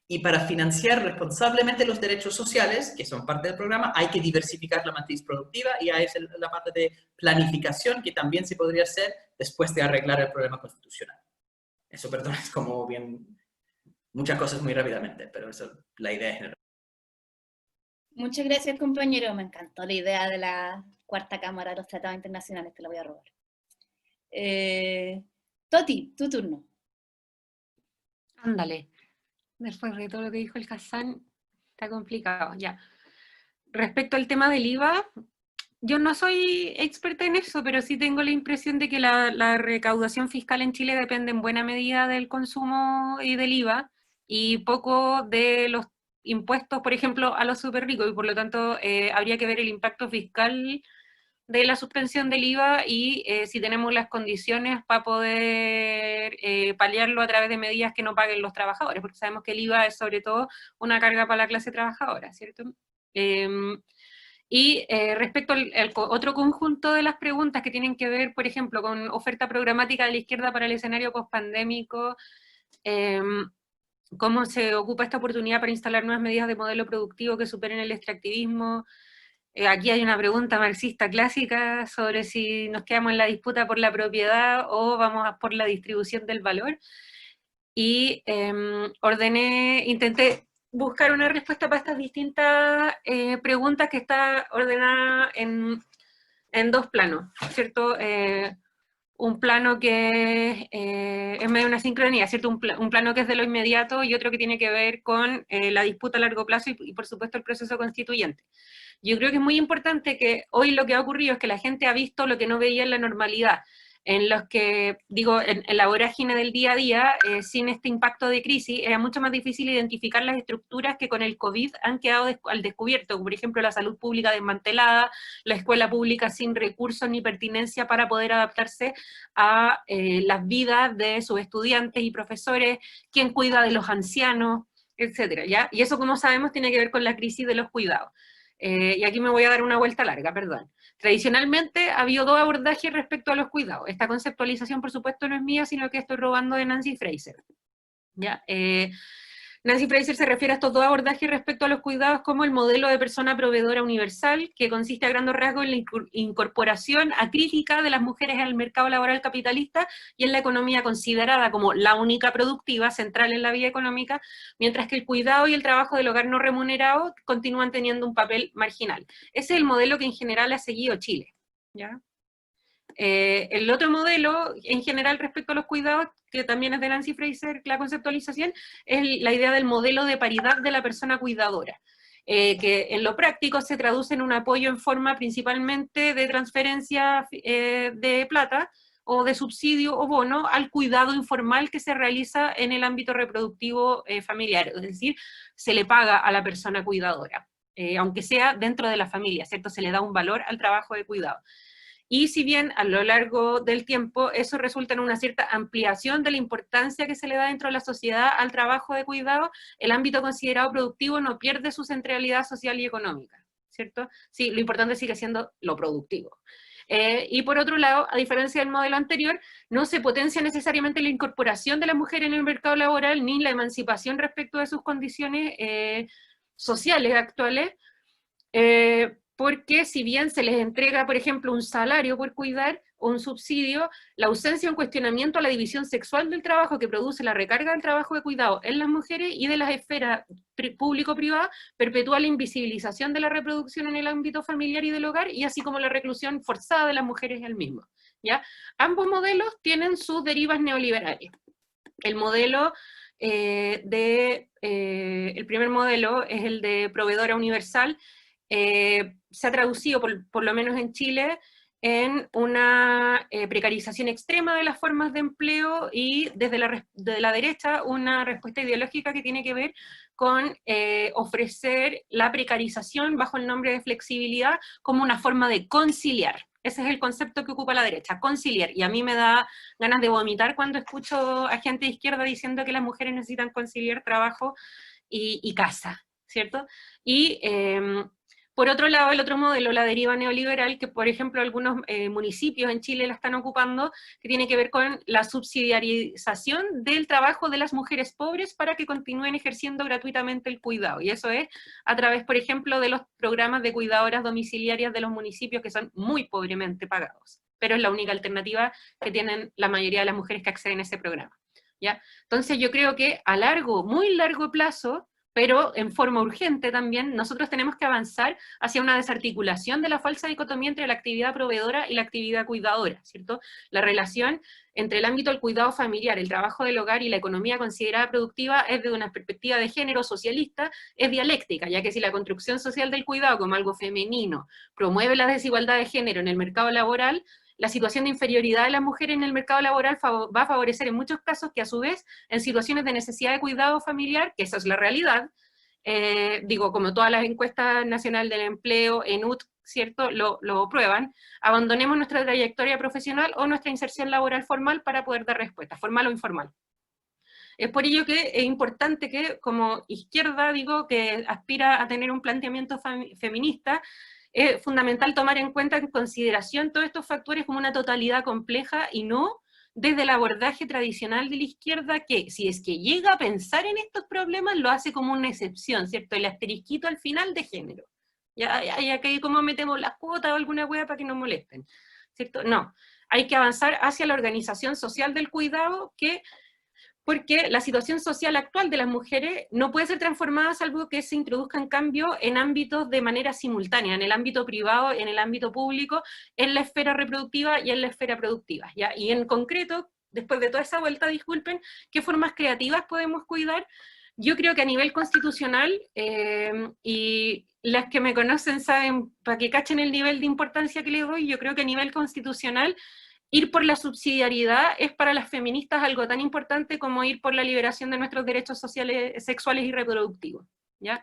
Y para financiar responsablemente los derechos sociales, que son parte del programa, hay que diversificar la matriz productiva, y ahí es la parte de planificación que también se podría hacer después de arreglar el problema constitucional. Eso, perdón, es como bien muchas cosas muy rápidamente, pero eso es la idea general. Muchas gracias, compañero. Me encantó la idea de la cuarta cámara de los tratados internacionales, te la voy a robar. Toti, tu turno. Ándale. Después de todo lo que dijo el Hassan, está complicado, ya. Respecto al tema del IVA, yo no soy experta en eso, pero sí tengo la impresión de que la recaudación fiscal en Chile depende en buena medida del consumo y del IVA, y poco de los impuestos, por ejemplo, a los súper ricos, y por lo tanto habría que ver el impacto fiscal de la suspensión del IVA y si tenemos las condiciones para poder paliarlo a través de medidas que no paguen los trabajadores, porque sabemos que el IVA es sobre todo una carga para la clase trabajadora, ¿cierto? Respecto al otro conjunto de las preguntas que tienen que ver, por ejemplo, con oferta programática de la izquierda para el escenario pospandémico, cómo se ocupa esta oportunidad para instalar nuevas medidas de modelo productivo que superen el extractivismo. Aquí hay una pregunta marxista clásica sobre si nos quedamos en la disputa por la propiedad o vamos por la distribución del valor. Y intenté buscar una respuesta para estas distintas preguntas que está ordenada en dos planos, ¿cierto? Un plano que es medio una sincronía, ¿cierto? Un plano que es de lo inmediato y otro que tiene que ver con la disputa a largo plazo y por supuesto el proceso constituyente. Yo creo que es muy importante que hoy lo que ha ocurrido es que la gente ha visto lo que no veía en la normalidad, en los que, digo, en la vorágine del día a día, sin este impacto de crisis, era mucho más difícil identificar las estructuras que con el COVID han quedado al descubierto, por ejemplo, la salud pública desmantelada, la escuela pública sin recursos ni pertinencia para poder adaptarse a las vidas de sus estudiantes y profesores, quién cuida de los ancianos, etcétera, ¿ya? Y eso, como sabemos, tiene que ver con la crisis de los cuidados. Y aquí me voy a dar una vuelta larga, perdón. Tradicionalmente ha habido dos abordajes respecto a los cuidados. Esta conceptualización, por supuesto, no es mía, sino que estoy robando de Nancy Fraser. ¿Ya? Nancy Fraser se refiere a estos dos abordajes respecto a los cuidados como el modelo de persona proveedora universal, que consiste a grandes rasgos en la incorporación acrítica de las mujeres al mercado laboral capitalista y en la economía considerada como la única productiva, central en la vida económica, mientras que el cuidado y el trabajo del hogar no remunerado continúan teniendo un papel marginal. Ese es el modelo que en general ha seguido Chile, ¿ya? El otro modelo, en general, respecto a los cuidados, que también es de Nancy Fraser, la conceptualización, es la idea del modelo de paridad de la persona cuidadora, que en lo práctico se traduce en un apoyo en forma principalmente de transferencia de plata, o de subsidio o bono al cuidado informal que se realiza en el ámbito reproductivo familiar, es decir, se le paga a la persona cuidadora, aunque sea dentro de la familia, ¿cierto? Se le da un valor al trabajo de cuidado. Y si bien a lo largo del tiempo eso resulta en una cierta ampliación de la importancia que se le da dentro de la sociedad al trabajo de cuidado, el ámbito considerado productivo no pierde su centralidad social y económica, ¿cierto? Sí, lo importante sigue siendo lo productivo. Y por otro lado, a diferencia del modelo anterior, no se potencia necesariamente la incorporación de la mujer en el mercado laboral, ni la emancipación respecto de sus condiciones sociales actuales, porque si bien se les entrega, por ejemplo, un salario por cuidar o un subsidio, la ausencia o un cuestionamiento a la división sexual del trabajo que produce la recarga del trabajo de cuidado en las mujeres y de las esferas público-privadas perpetúa la invisibilización de la reproducción en el ámbito familiar y del hogar, y así como la reclusión forzada de las mujeres en el mismo, ¿ya? Ambos modelos tienen sus derivas neoliberales. El modelo el primer modelo es el de proveedora universal. Se ha traducido, por lo menos en Chile, en una precarización extrema de las formas de empleo y desde la derecha una respuesta ideológica que tiene que ver con ofrecer la precarización bajo el nombre de flexibilidad como una forma de conciliar. Ese es el concepto que ocupa la derecha, conciliar. Y a mí me da ganas de vomitar cuando escucho a gente de izquierda diciendo que las mujeres necesitan conciliar trabajo y casa, ¿cierto? Y por otro lado, el otro modelo, la deriva neoliberal, que por ejemplo algunos municipios en Chile la están ocupando, que tiene que ver con la subsidiarización del trabajo de las mujeres pobres para que continúen ejerciendo gratuitamente el cuidado. Y eso es a través, por ejemplo, de los programas de cuidadoras domiciliarias de los municipios que son muy pobremente pagados. Pero es la única alternativa que tienen la mayoría de las mujeres que acceden a ese programa, ¿ya? Entonces yo creo que a largo, muy largo plazo, pero en forma urgente también, nosotros tenemos que avanzar hacia una desarticulación de la falsa dicotomía entre la actividad proveedora y la actividad cuidadora, ¿cierto? La relación entre el ámbito del cuidado familiar, el trabajo del hogar y la economía considerada productiva es desde una perspectiva de género socialista, es dialéctica, ya que si la construcción social del cuidado como algo femenino promueve la desigualdad de género en el mercado laboral, la situación de inferioridad de las mujeres en el mercado laboral va a favorecer en muchos casos que a su vez, en situaciones de necesidad de cuidado familiar, que esa es la realidad, digo, como todas las encuestas nacionales del empleo, ENUT, ¿cierto?, lo prueban, abandonemos nuestra trayectoria profesional o nuestra inserción laboral formal para poder dar respuesta, formal o informal. Es por ello que es importante que, como izquierda, digo, que aspira a tener un planteamiento feminista, es fundamental tomar en cuenta, en consideración, todos estos factores como una totalidad compleja y no desde el abordaje tradicional de la izquierda que, si es que llega a pensar en estos problemas, lo hace como una excepción, ¿cierto? El asterisquito al final de género. Ya que como metemos las cuotas o alguna hueá para que nos molesten, ¿cierto? No, hay que avanzar hacia la organización social del cuidado porque la situación social actual de las mujeres no puede ser transformada salvo que se introduzcan cambios en ámbitos de manera simultánea, en el ámbito privado, en el ámbito público, en la esfera reproductiva y en la esfera productiva, ¿ya? Y en concreto, después de toda esa vuelta, disculpen, ¿qué formas creativas podemos cuidar? Yo creo que a nivel constitucional, y las que me conocen saben, para que cachen el nivel de importancia que le doy, yo creo que a nivel constitucional, ir por la subsidiariedad es para las feministas algo tan importante como ir por la liberación de nuestros derechos sociales, sexuales y reproductivos, ¿ya?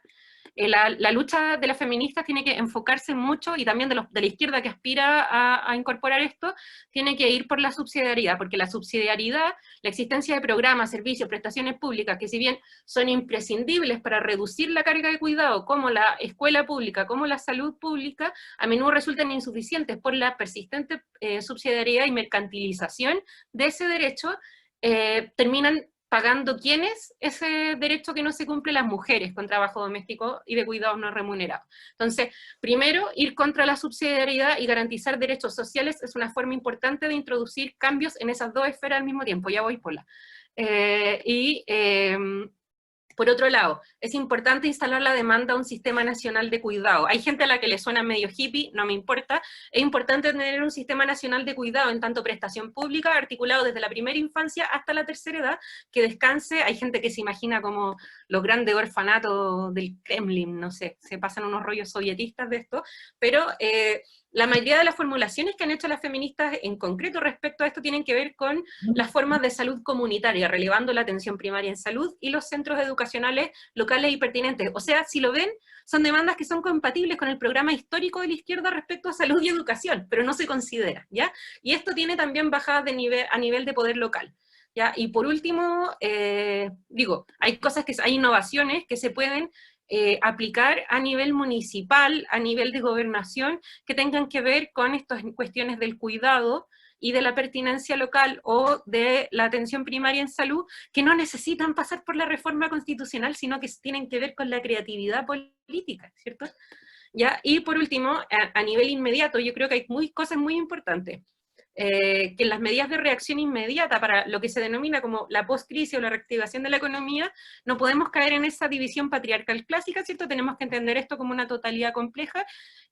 La lucha de las feministas tiene que enfocarse mucho, y también de la izquierda que aspira a incorporar esto, tiene que ir por la subsidiariedad, porque la subsidiariedad, la existencia de programas, servicios, prestaciones públicas, que si bien son imprescindibles para reducir la carga de cuidado, como la escuela pública, como la salud pública, a menudo resultan insuficientes por la persistente subsidiariedad y mercantilización de ese derecho, terminan pagando ¿quiénes? Ese derecho que no se cumple, las mujeres con trabajo doméstico y de cuidados no remunerados. Entonces, primero, ir contra la subsidiariedad y garantizar derechos sociales es una forma importante de introducir cambios en esas dos esferas al mismo tiempo. Ya voy, Pola. Por otro lado, es importante instalar la demanda a un sistema nacional de cuidado. Hay gente a la que le suena medio hippie, no me importa. Es importante tener un sistema nacional de cuidado en tanto prestación pública, articulado desde la primera infancia hasta la tercera edad, que descanse. Hay gente que se imagina como los grandes orfanatos del Kremlin, no sé, se pasan unos rollos sovietistas de esto, pero la mayoría de las formulaciones que han hecho las feministas en concreto respecto a esto tienen que ver con las formas de salud comunitaria, relevando la atención primaria en salud y los centros educacionales locales y pertinentes. O sea, si lo ven, son demandas que son compatibles con el programa histórico de la izquierda respecto a salud y educación, pero no se considera, ¿ya? Y esto tiene también bajadas de nivel, a nivel de poder local, ¿ya? Y por último, hay innovaciones que se pueden aplicar a nivel municipal, a nivel de gobernación, que tengan que ver con estas cuestiones del cuidado y de la pertinencia local o de la atención primaria en salud, que no necesitan pasar por la reforma constitucional, sino que tienen que ver con la creatividad política, ¿cierto? ¿Ya? Y por último, a nivel inmediato, yo creo que hay cosas muy importantes. Que en las medidas de reacción inmediata para lo que se denomina como la post-crisis o la reactivación de la economía, no podemos caer en esa división patriarcal clásica, ¿cierto? Tenemos que entender esto como una totalidad compleja,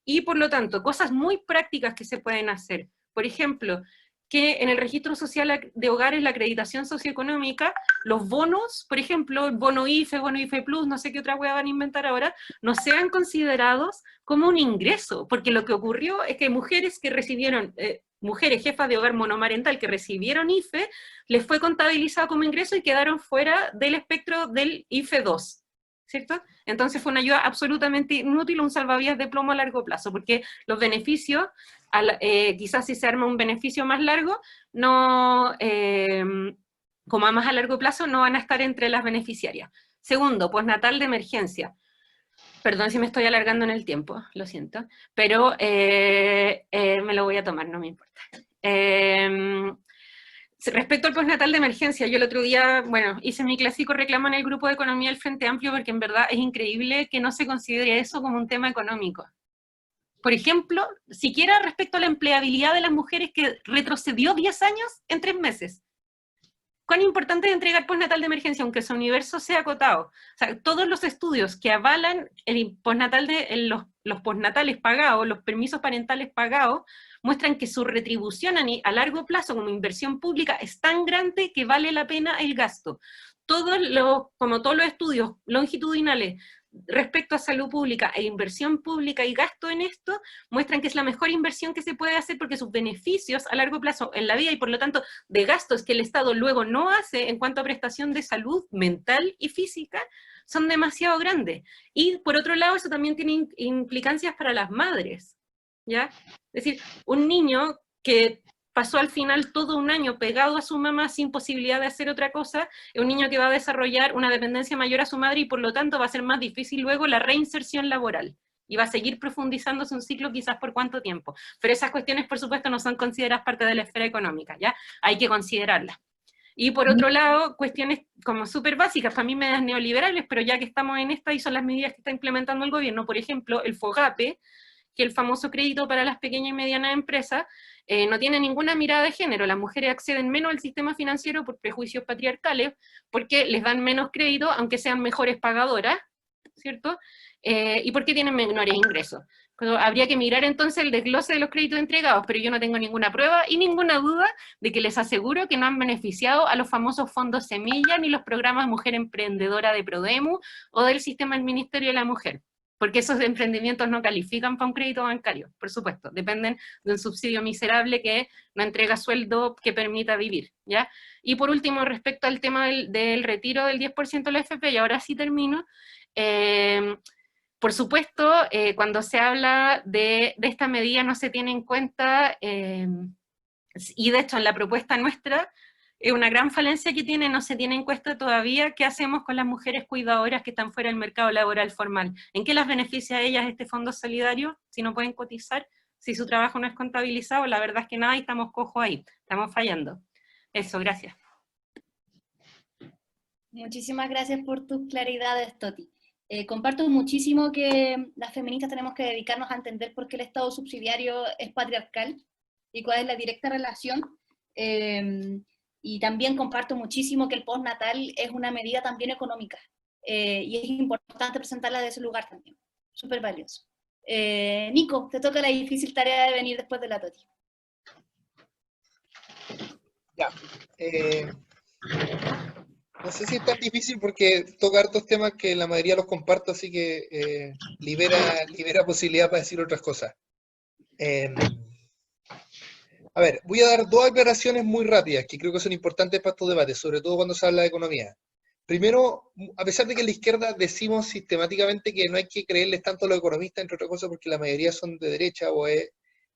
y por lo tanto, cosas muy prácticas que se pueden hacer. Por ejemplo, que en el registro social de hogares, la acreditación socioeconómica, los bonos, por ejemplo, bono IFE Plus, no sé qué otra hueá van a inventar ahora, no sean considerados como un ingreso, porque lo que ocurrió es que mujeres que recibieron, mujeres jefas de hogar monomarental que recibieron IFE, les fue contabilizado como ingreso y quedaron fuera del espectro del IFE 2, ¿cierto? Entonces fue una ayuda absolutamente inútil, un salvavidas de plomo a largo plazo, porque los beneficios, quizás si se arma un beneficio más largo, no, como a más a largo plazo, no van a estar entre las beneficiarias. Segundo, postnatal de emergencia. Perdón si me estoy alargando en el tiempo, lo siento, pero me lo voy a tomar, no me importa. Respecto al postnatal de emergencia, yo el otro día, bueno, hice mi clásico reclamo en el grupo de economía del Frente Amplio, porque en verdad es increíble que no se considere eso como un tema económico. Por ejemplo, siquiera respecto a la empleabilidad de las mujeres, que retrocedió 10 años en 3 meses. ¿Cuán importante es entregar postnatal de emergencia, aunque su universo sea acotado? O sea, todos los estudios que avalan el postnatal los postnatales pagados, los permisos parentales pagados, muestran que su retribución a largo plazo como inversión pública es tan grande que vale la pena el gasto. Como todos los estudios longitudinales respecto a salud pública e inversión pública y gasto en esto, muestran que es la mejor inversión que se puede hacer, porque sus beneficios a largo plazo en la vida, y por lo tanto de gastos que el Estado luego no hace en cuanto a prestación de salud mental y física, son demasiado grandes. Y por otro lado, eso también tiene implicancias para las madres, ¿ya? Es decir, un niño que pasó al final todo un año pegado a su mamá sin posibilidad de hacer otra cosa, es un niño que va a desarrollar una dependencia mayor a su madre, y por lo tanto va a ser más difícil luego la reinserción laboral, y va a seguir profundizándose un ciclo quizás por cuánto tiempo. Pero esas cuestiones, por supuesto, no son consideradas parte de la esfera económica, ¿ya? Hay que considerarlas. Y por otro lado, cuestiones como súper básicas, para mí medidas neoliberales, pero ya que estamos en esta, y son las medidas que está implementando el gobierno, por ejemplo, el FOGAPE, que el famoso crédito para las pequeñas y medianas empresas, no tiene ninguna mirada de género. Las mujeres acceden menos al sistema financiero por prejuicios patriarcales, porque les dan menos crédito, aunque sean mejores pagadoras, ¿cierto? Y porque tienen menores ingresos. Pero habría que mirar entonces el desglose de los créditos entregados, pero yo no tengo ninguna prueba y ninguna duda de que les aseguro que no han beneficiado a los famosos fondos Semilla, ni los programas Mujer Emprendedora de Prodemu, o del sistema del Ministerio de la Mujer, porque esos emprendimientos no califican para un crédito bancario, por supuesto, dependen de un subsidio miserable que no entrega sueldo que permita vivir, ¿ya? Y por último, respecto al tema del retiro del 10% de la AFP, y ahora sí termino, por supuesto, cuando se habla de esta medida no se tiene en cuenta, y de hecho en la propuesta nuestra, es una gran falencia que tiene, no se tiene en cuenta todavía qué hacemos con las mujeres cuidadoras que están fuera del mercado laboral formal. ¿En qué las beneficia a ellas este fondo solidario si no pueden cotizar, si su trabajo no es contabilizado? La verdad es que nada, y estamos cojos ahí, estamos fallando. Eso, gracias. Muchísimas gracias por tus claridades, Toti. Comparto muchísimo que las feministas tenemos que dedicarnos a entender por qué el Estado subsidiario es patriarcal y cuál es la directa relación. Y también comparto muchísimo que el postnatal es una medida también económica. y es importante presentarla de ese lugar también. Súper valioso. Nico, te toca la difícil tarea de venir después de la Toti. Ya. No sé si es tan difícil porque toca hartos temas que la mayoría los comparto, así que libera posibilidad para decir otras cosas. A ver, voy a dar dos aclaraciones muy rápidas que creo que son importantes para estos debates, sobre todo cuando se habla de economía. Primero, a pesar de que en la izquierda decimos sistemáticamente que no hay que creerles tanto a los economistas, entre otras cosas porque la mayoría son de derecha,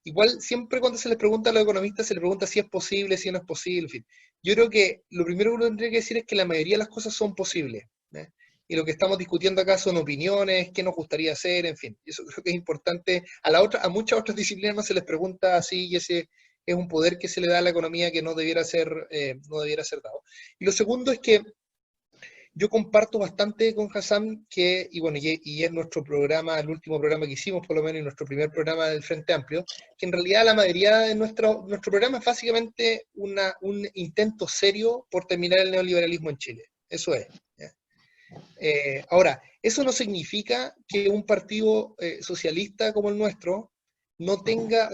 igual siempre cuando se les pregunta a los economistas se les pregunta si es posible, si no es posible, en fin. Yo creo que lo primero que uno tendría que decir es que la mayoría de las cosas son posibles, ¿eh? Y lo que estamos discutiendo acá son opiniones, qué nos gustaría hacer, en fin. Eso creo que es importante. A muchas otras disciplinas no se les pregunta así, y ese es un poder que se le da a la economía que no debiera ser dado. Y lo segundo es que yo comparto bastante con Hassan que, y bueno, y es nuestro programa, el último programa que hicimos por lo menos, y nuestro primer programa del Frente Amplio, que en realidad la mayoría de nuestro programa es básicamente un intento serio por terminar el neoliberalismo en Chile. Eso es. ¿Ya? Ahora, eso no significa que un partido socialista como el nuestro no tenga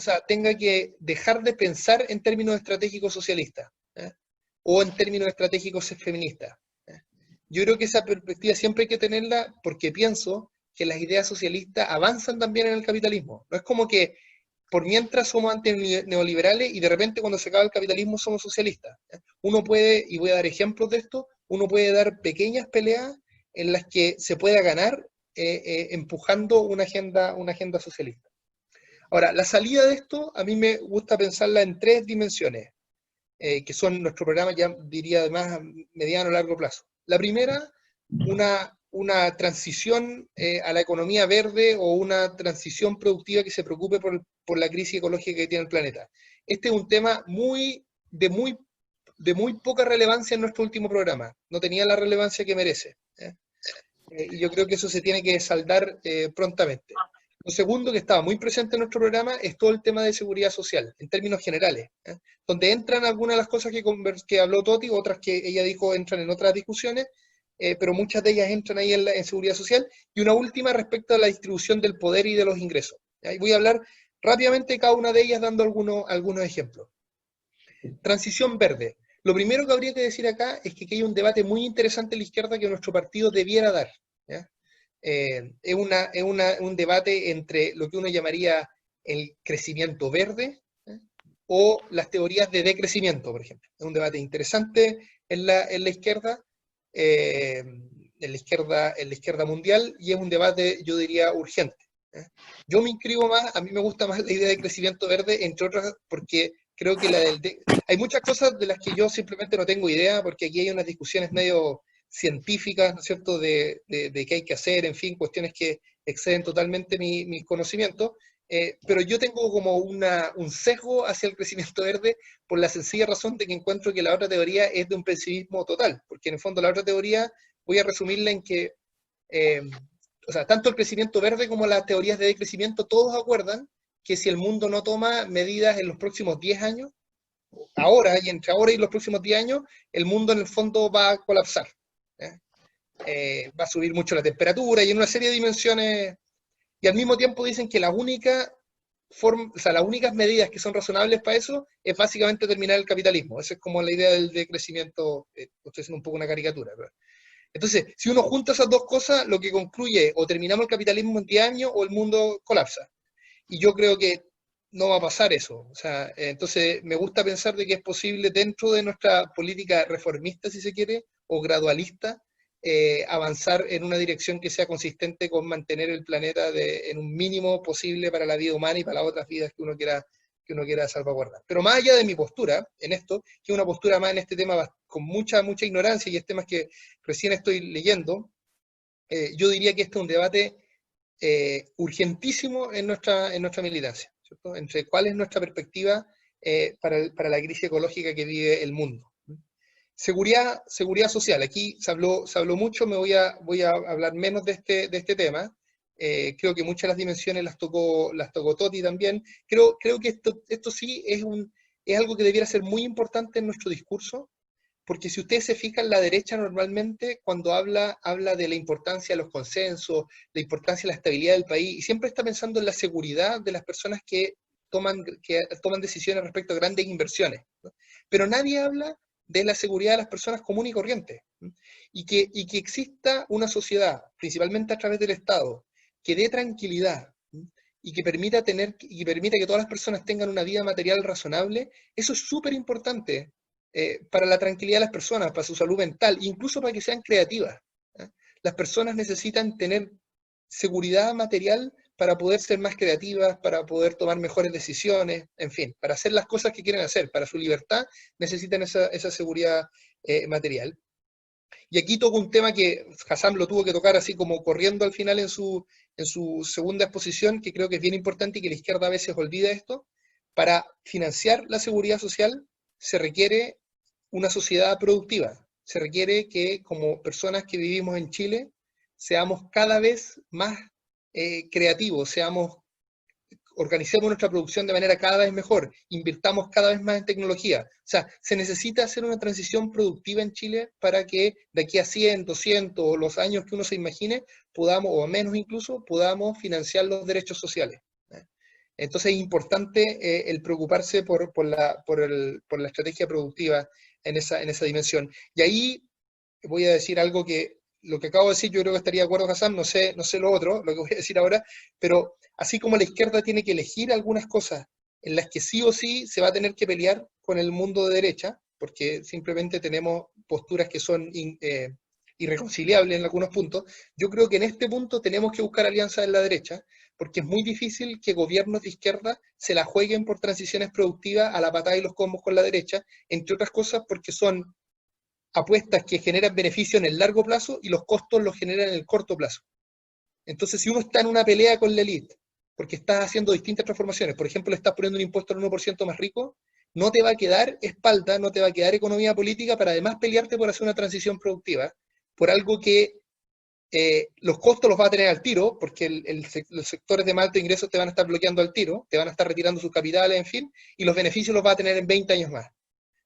que dejar de pensar en términos estratégicos socialistas, ¿eh? O en términos estratégicos feministas. Yo creo que esa perspectiva siempre hay que tenerla porque pienso que las ideas socialistas avanzan también en el capitalismo. No es como que por mientras somos antineoliberales y de repente cuando se acaba el capitalismo somos socialistas. Uno puede, y voy a dar ejemplos de esto, uno puede dar pequeñas peleas en las que se pueda ganar empujando una agenda socialista. Ahora, la salida de esto a mí me gusta pensarla en tres dimensiones, que son nuestro programa, ya diría además a mediano o largo plazo. La primera, una transición a la economía verde o una transición productiva que se preocupe por la crisis ecológica que tiene el planeta. Este es un tema de muy poca relevancia en nuestro último programa. No tenía la relevancia que merece. Y yo creo que eso se tiene que saldar prontamente. Lo segundo que estaba muy presente en nuestro programa es todo el tema de seguridad social, en términos generales, donde entran algunas de las cosas que habló Toti, otras que ella dijo entran en otras discusiones, pero muchas de ellas entran ahí en seguridad social, y una última respecto a la distribución del poder y de los ingresos. Y voy a hablar rápidamente de cada una de ellas dando algunos ejemplos. Transición verde. Lo primero que habría que decir acá es que aquí hay un debate muy interesante en la izquierda que nuestro partido debiera dar. ¿Ya? Es un debate entre lo que uno llamaría el crecimiento verde, ¿eh? O las teorías de decrecimiento, por ejemplo. Es un debate interesante en la izquierda, en la izquierda mundial, y es un debate, yo diría, urgente. Yo me inscribo más, a mí me gusta más la idea de crecimiento verde, entre otras porque creo que hay muchas cosas de las que yo simplemente no tengo idea, porque aquí hay unas discusiones medio científicas, ¿no es cierto?, de qué hay que hacer, en fin, cuestiones que exceden totalmente mis conocimientos, pero yo tengo como un sesgo hacia el crecimiento verde por la sencilla razón de que encuentro que la otra teoría es de un pesimismo total, porque en el fondo la otra teoría, voy a resumirla en que, o sea, tanto el crecimiento verde como las teorías de decrecimiento, todos acuerdan que si el mundo no toma medidas en los próximos 10 años, ahora y entre ahora y los próximos 10 años, el mundo en el fondo va a colapsar. Va a subir mucho la temperatura y en una serie de dimensiones, y al mismo tiempo dicen que las únicas medidas que son razonables para eso es básicamente terminar el capitalismo. Esa es como la idea del crecimiento, estoy haciendo un poco una caricatura. ¿Verdad? Entonces, si uno junta esas dos cosas, lo que concluye o terminamos el capitalismo en 10 años o el mundo colapsa. Y yo creo que no va a pasar eso. O sea, entonces me gusta pensar de que es posible dentro de nuestra política reformista, si se quiere, o gradualista, avanzar en una dirección que sea consistente con mantener el planeta en un mínimo posible para la vida humana y para las otras vidas que uno quiera salvaguardar. Pero más allá de mi postura en esto, que es una postura más en este tema con mucha ignorancia y es temas que recién estoy leyendo, yo diría que este es un debate urgentísimo en nuestra militancia, ¿cierto? Entre cuál es nuestra perspectiva para la crisis ecológica que vive el mundo. Seguridad social. Aquí se habló mucho, voy a hablar menos de este tema. Creo que muchas de las dimensiones las tocó Toti también. Creo que esto sí es algo que debiera ser muy importante en nuestro discurso, porque si ustedes se fijan, la derecha normalmente cuando habla de la importancia de los consensos, la importancia de la estabilidad del país, y siempre está pensando en la seguridad de las personas que toman decisiones respecto a grandes inversiones, ¿no? Pero nadie habla de la seguridad de las personas comunes y corrientes, ¿no? Y que exista una sociedad, principalmente a través del Estado, que dé tranquilidad, ¿no? Y que permita que todas las personas tengan una vida material razonable. Eso es súper importante para la tranquilidad de las personas, para su salud mental, incluso para que sean creativas, ¿eh? Las personas necesitan tener seguridad material para poder ser más creativas, para poder tomar mejores decisiones, en fin, para hacer las cosas que quieren hacer, para su libertad necesitan esa seguridad material. Y aquí toco un tema que Hassam lo tuvo que tocar así como corriendo al final en su segunda exposición, que creo que es bien importante y que la izquierda a veces olvida esto. Para financiar la seguridad social se requiere una sociedad productiva, se requiere que como personas que vivimos en Chile seamos cada vez más creativos, organicemos nuestra producción de manera cada vez mejor, invirtamos cada vez más en tecnología. O sea, se necesita hacer una transición productiva en Chile para que de aquí a 100, 200 o los años que uno se imagine, podamos, o menos incluso, podamos financiar los derechos sociales. Entonces es importante el preocuparse por la estrategia productiva en esa dimensión. Y ahí voy a decir algo que lo que acabo de decir, yo creo que estaría de acuerdo Hassam, no sé lo otro, lo que voy a decir ahora, pero así como la izquierda tiene que elegir algunas cosas en las que sí o sí se va a tener que pelear con el mundo de derecha, porque simplemente tenemos posturas que son irreconciliables en algunos puntos, yo creo que en este punto tenemos que buscar alianzas en la derecha, porque es muy difícil que gobiernos de izquierda se la jueguen por transiciones productivas a la patada y los combos con la derecha, entre otras cosas porque son apuestas que generan beneficio en el largo plazo y los costos los generan en el corto plazo. Entonces, si uno está en una pelea con la élite, porque estás haciendo distintas transformaciones, por ejemplo, le estás poniendo un impuesto al 1% más rico, no te va a quedar espalda, no te va a quedar economía política para además pelearte por hacer una transición productiva, por algo que los costos los va a tener al tiro, porque los sectores de más alto ingreso te van a estar bloqueando al tiro, te van a estar retirando sus capitales, en fin, y los beneficios los va a tener en 20 años más.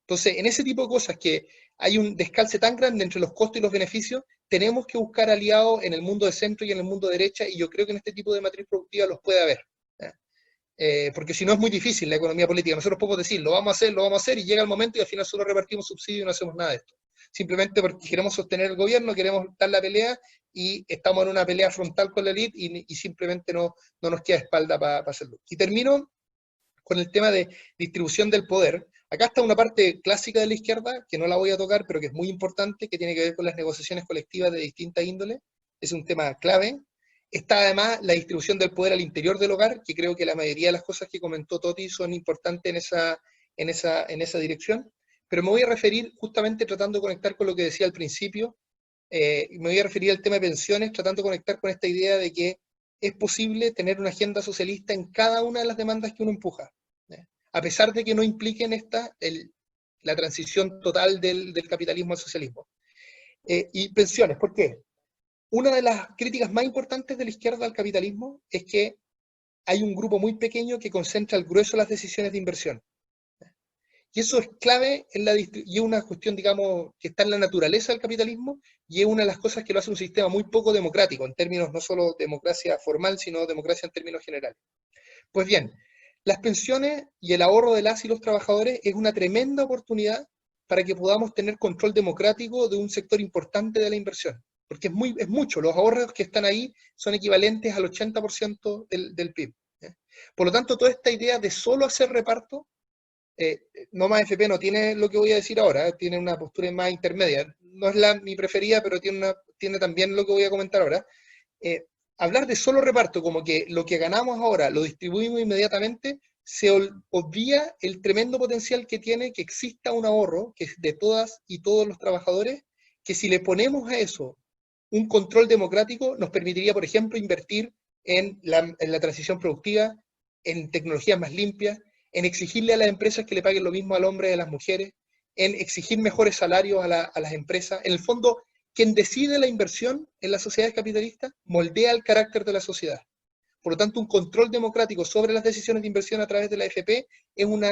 Entonces, en ese tipo de cosas que hay un descalce tan grande entre los costos y los beneficios, tenemos que buscar aliados en el mundo de centro y en el mundo de derecha, y yo creo que en este tipo de matriz productiva los puede haber. Porque si no es muy difícil la economía política. Nosotros podemos decir, lo vamos a hacer, y llega el momento y al final solo repartimos subsidios y no hacemos nada de esto. Simplemente porque queremos sostener el gobierno, queremos dar la pelea, y estamos en una pelea frontal con la élite, y simplemente no nos queda espalda para hacerlo. Y termino con el tema de distribución del poder. Acá está una parte clásica de la izquierda, que no la voy a tocar, pero que es muy importante, que tiene que ver con las negociaciones colectivas de distinta índole. Es un tema clave. Está además la distribución del poder al interior del hogar, que creo que la mayoría de las cosas que comentó Toti son importantes en esa dirección. Pero me voy a referir, justamente tratando de conectar con lo que decía al principio, me voy a referir al tema de pensiones, tratando de conectar con esta idea de que es posible tener una agenda socialista en cada una de las demandas que uno empuja, a pesar de que no impliquen la transición total del capitalismo al socialismo. Y pensiones, ¿por qué? Una de las críticas más importantes de la izquierda al capitalismo es que hay un grupo muy pequeño que concentra el grueso de las decisiones de inversión. Y eso es clave y es una cuestión, digamos, que está en la naturaleza del capitalismo, y es una de las cosas que lo hace un sistema muy poco democrático, en términos no solo de democracia formal, sino democracia en términos generales. Pues bien, las pensiones y el ahorro de las y los trabajadores es una tremenda oportunidad para que podamos tener control democrático de un sector importante de la inversión, porque es mucho, los ahorros que están ahí son equivalentes al 80% del PIB. Por lo tanto, toda esta idea de solo hacer reparto, No Más AFP no tiene lo que voy a decir ahora, tiene una postura más intermedia, no es mi preferida, pero tiene también lo que voy a comentar ahora. Hablar de solo reparto, como que lo que ganamos ahora lo distribuimos inmediatamente, se obvia el tremendo potencial que tiene que exista un ahorro, que es de todas y todos los trabajadores, que si le ponemos a eso un control democrático, nos permitiría, por ejemplo, invertir en la transición productiva, en tecnologías más limpias, en exigirle a las empresas que le paguen lo mismo al hombre y a las mujeres, en exigir mejores salarios a las empresas. En el fondo, quien decide la inversión en las sociedades capitalistas moldea el carácter de la sociedad. Por lo tanto, un control democrático sobre las decisiones de inversión a través de la AFP es un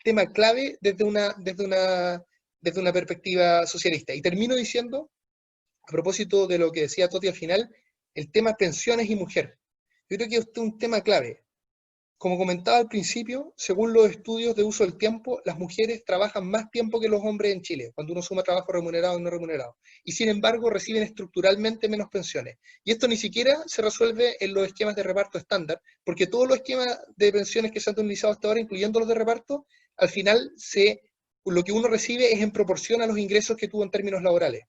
tema clave desde una desde una perspectiva socialista. Y termino diciendo, a propósito de lo que decía Toti al final, el tema pensiones y mujer. Yo creo que este es un tema clave. Como comentaba al principio, según los estudios de uso del tiempo, las mujeres trabajan más tiempo que los hombres en Chile, cuando uno suma trabajo remunerado y no remunerado. Y sin embargo, reciben estructuralmente menos pensiones. Y esto ni siquiera se resuelve en los esquemas de reparto estándar, porque todos los esquemas de pensiones que se han utilizado hasta ahora, incluyendo los de reparto, al final lo que uno recibe es en proporción a los ingresos que tuvo en términos laborales.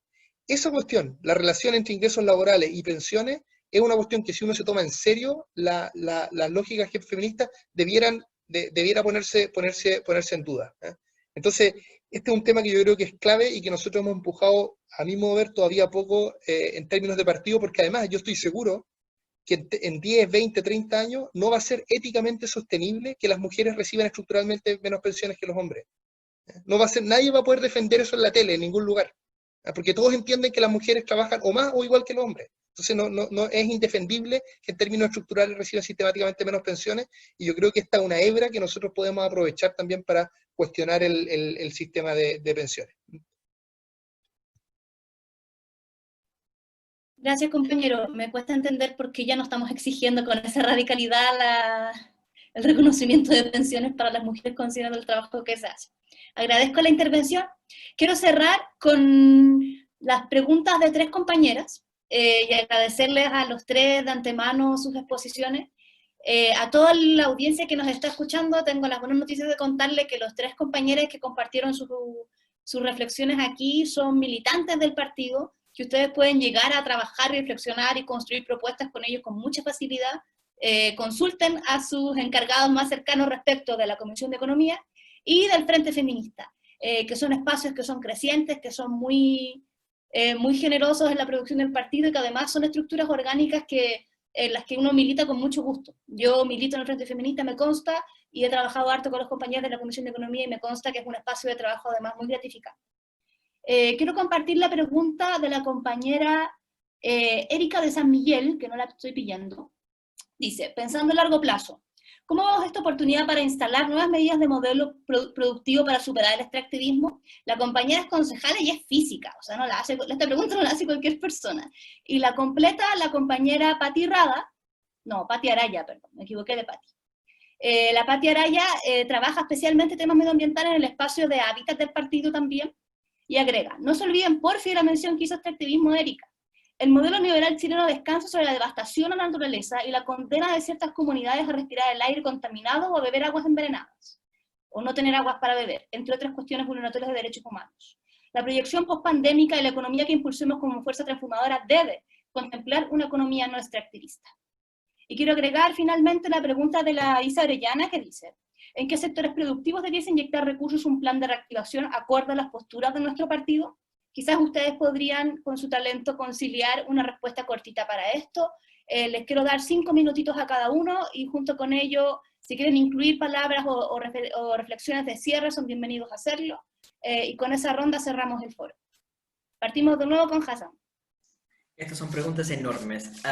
Esa cuestión, la relación entre ingresos laborales y pensiones, es una cuestión que si uno se toma en serio, las lógicas feministas debiera ponerse en duda. Entonces, este es un tema que yo creo que es clave y que nosotros hemos empujado, a mi modo de ver, todavía poco en términos de partido, porque además yo estoy seguro que en 10, 20, 30 años no va a ser éticamente sostenible que las mujeres reciban estructuralmente menos pensiones que los hombres. No va a ser, nadie va a poder defender eso en la tele, en ningún lugar. Porque todos entienden que las mujeres trabajan o más o igual que los hombres. Entonces no es indefendible que en términos estructurales reciban sistemáticamente menos pensiones, y yo creo que esta es una hebra que nosotros podemos aprovechar también para cuestionar el sistema de pensiones. Gracias, compañero. Me cuesta entender por qué ya no estamos exigiendo con esa radicalidad el reconocimiento de pensiones para las mujeres considerando el trabajo que se hace. Agradezco la intervención. Quiero cerrar con las preguntas de 3 compañeras y agradecerles a los 3 de antemano sus exposiciones. A toda la audiencia que nos está escuchando, tengo las buenas noticias de contarle que los 3 compañeros que compartieron sus reflexiones aquí son militantes del partido, que ustedes pueden llegar a trabajar, reflexionar y construir propuestas con ellos con mucha facilidad. Consulten a sus encargados más cercanos respecto de la Comisión de Economía y del Frente Feminista, que son espacios que son crecientes, que son muy generosos en la producción del partido y que además son estructuras orgánicas en las que uno milita con mucho gusto. Yo milito en el Frente Feminista, me consta, y he trabajado harto con los compañeros de la Comisión de Economía y me consta que es un espacio de trabajo además muy gratificante. Quiero compartir la pregunta de la compañera Erika de San Miguel, que no la estoy pillando. Dice, pensando a largo plazo, ¿cómo vemos esta oportunidad para instalar nuevas medidas de modelo productivo para superar el extractivismo? La compañera es concejala y es física, o sea, esta pregunta no la hace cualquier persona. Y la completa la compañera Pati Araya, perdón, me equivoqué de Pati. La Pati Araya trabaja especialmente temas medioambientales en el espacio de hábitat del partido también, y agrega, no se olviden porfi la mención que hizo extractivismo de Erika. El modelo neoliberal chileno descansa sobre la devastación a la naturaleza y la condena de ciertas comunidades a respirar el aire contaminado o a beber aguas envenenadas, o no tener aguas para beber, entre otras cuestiones vulneratorias de derechos humanos. La proyección post-pandémica y la economía que impulsemos como fuerza transformadora debe contemplar una economía no extractivista. Y quiero agregar finalmente la pregunta de la Isa Orellana, que dice, ¿en qué sectores productivos debiese inyectar recursos un plan de reactivación acorde a las posturas de nuestro partido? Quizás ustedes podrían, con su talento, conciliar una respuesta cortita para esto. Les quiero dar 5 minutitos a cada uno, y junto con ello, si quieren incluir palabras o reflexiones de cierre, son bienvenidos a hacerlo. Y con esa ronda cerramos el foro. Partimos de nuevo con Hassan. Estas son preguntas enormes.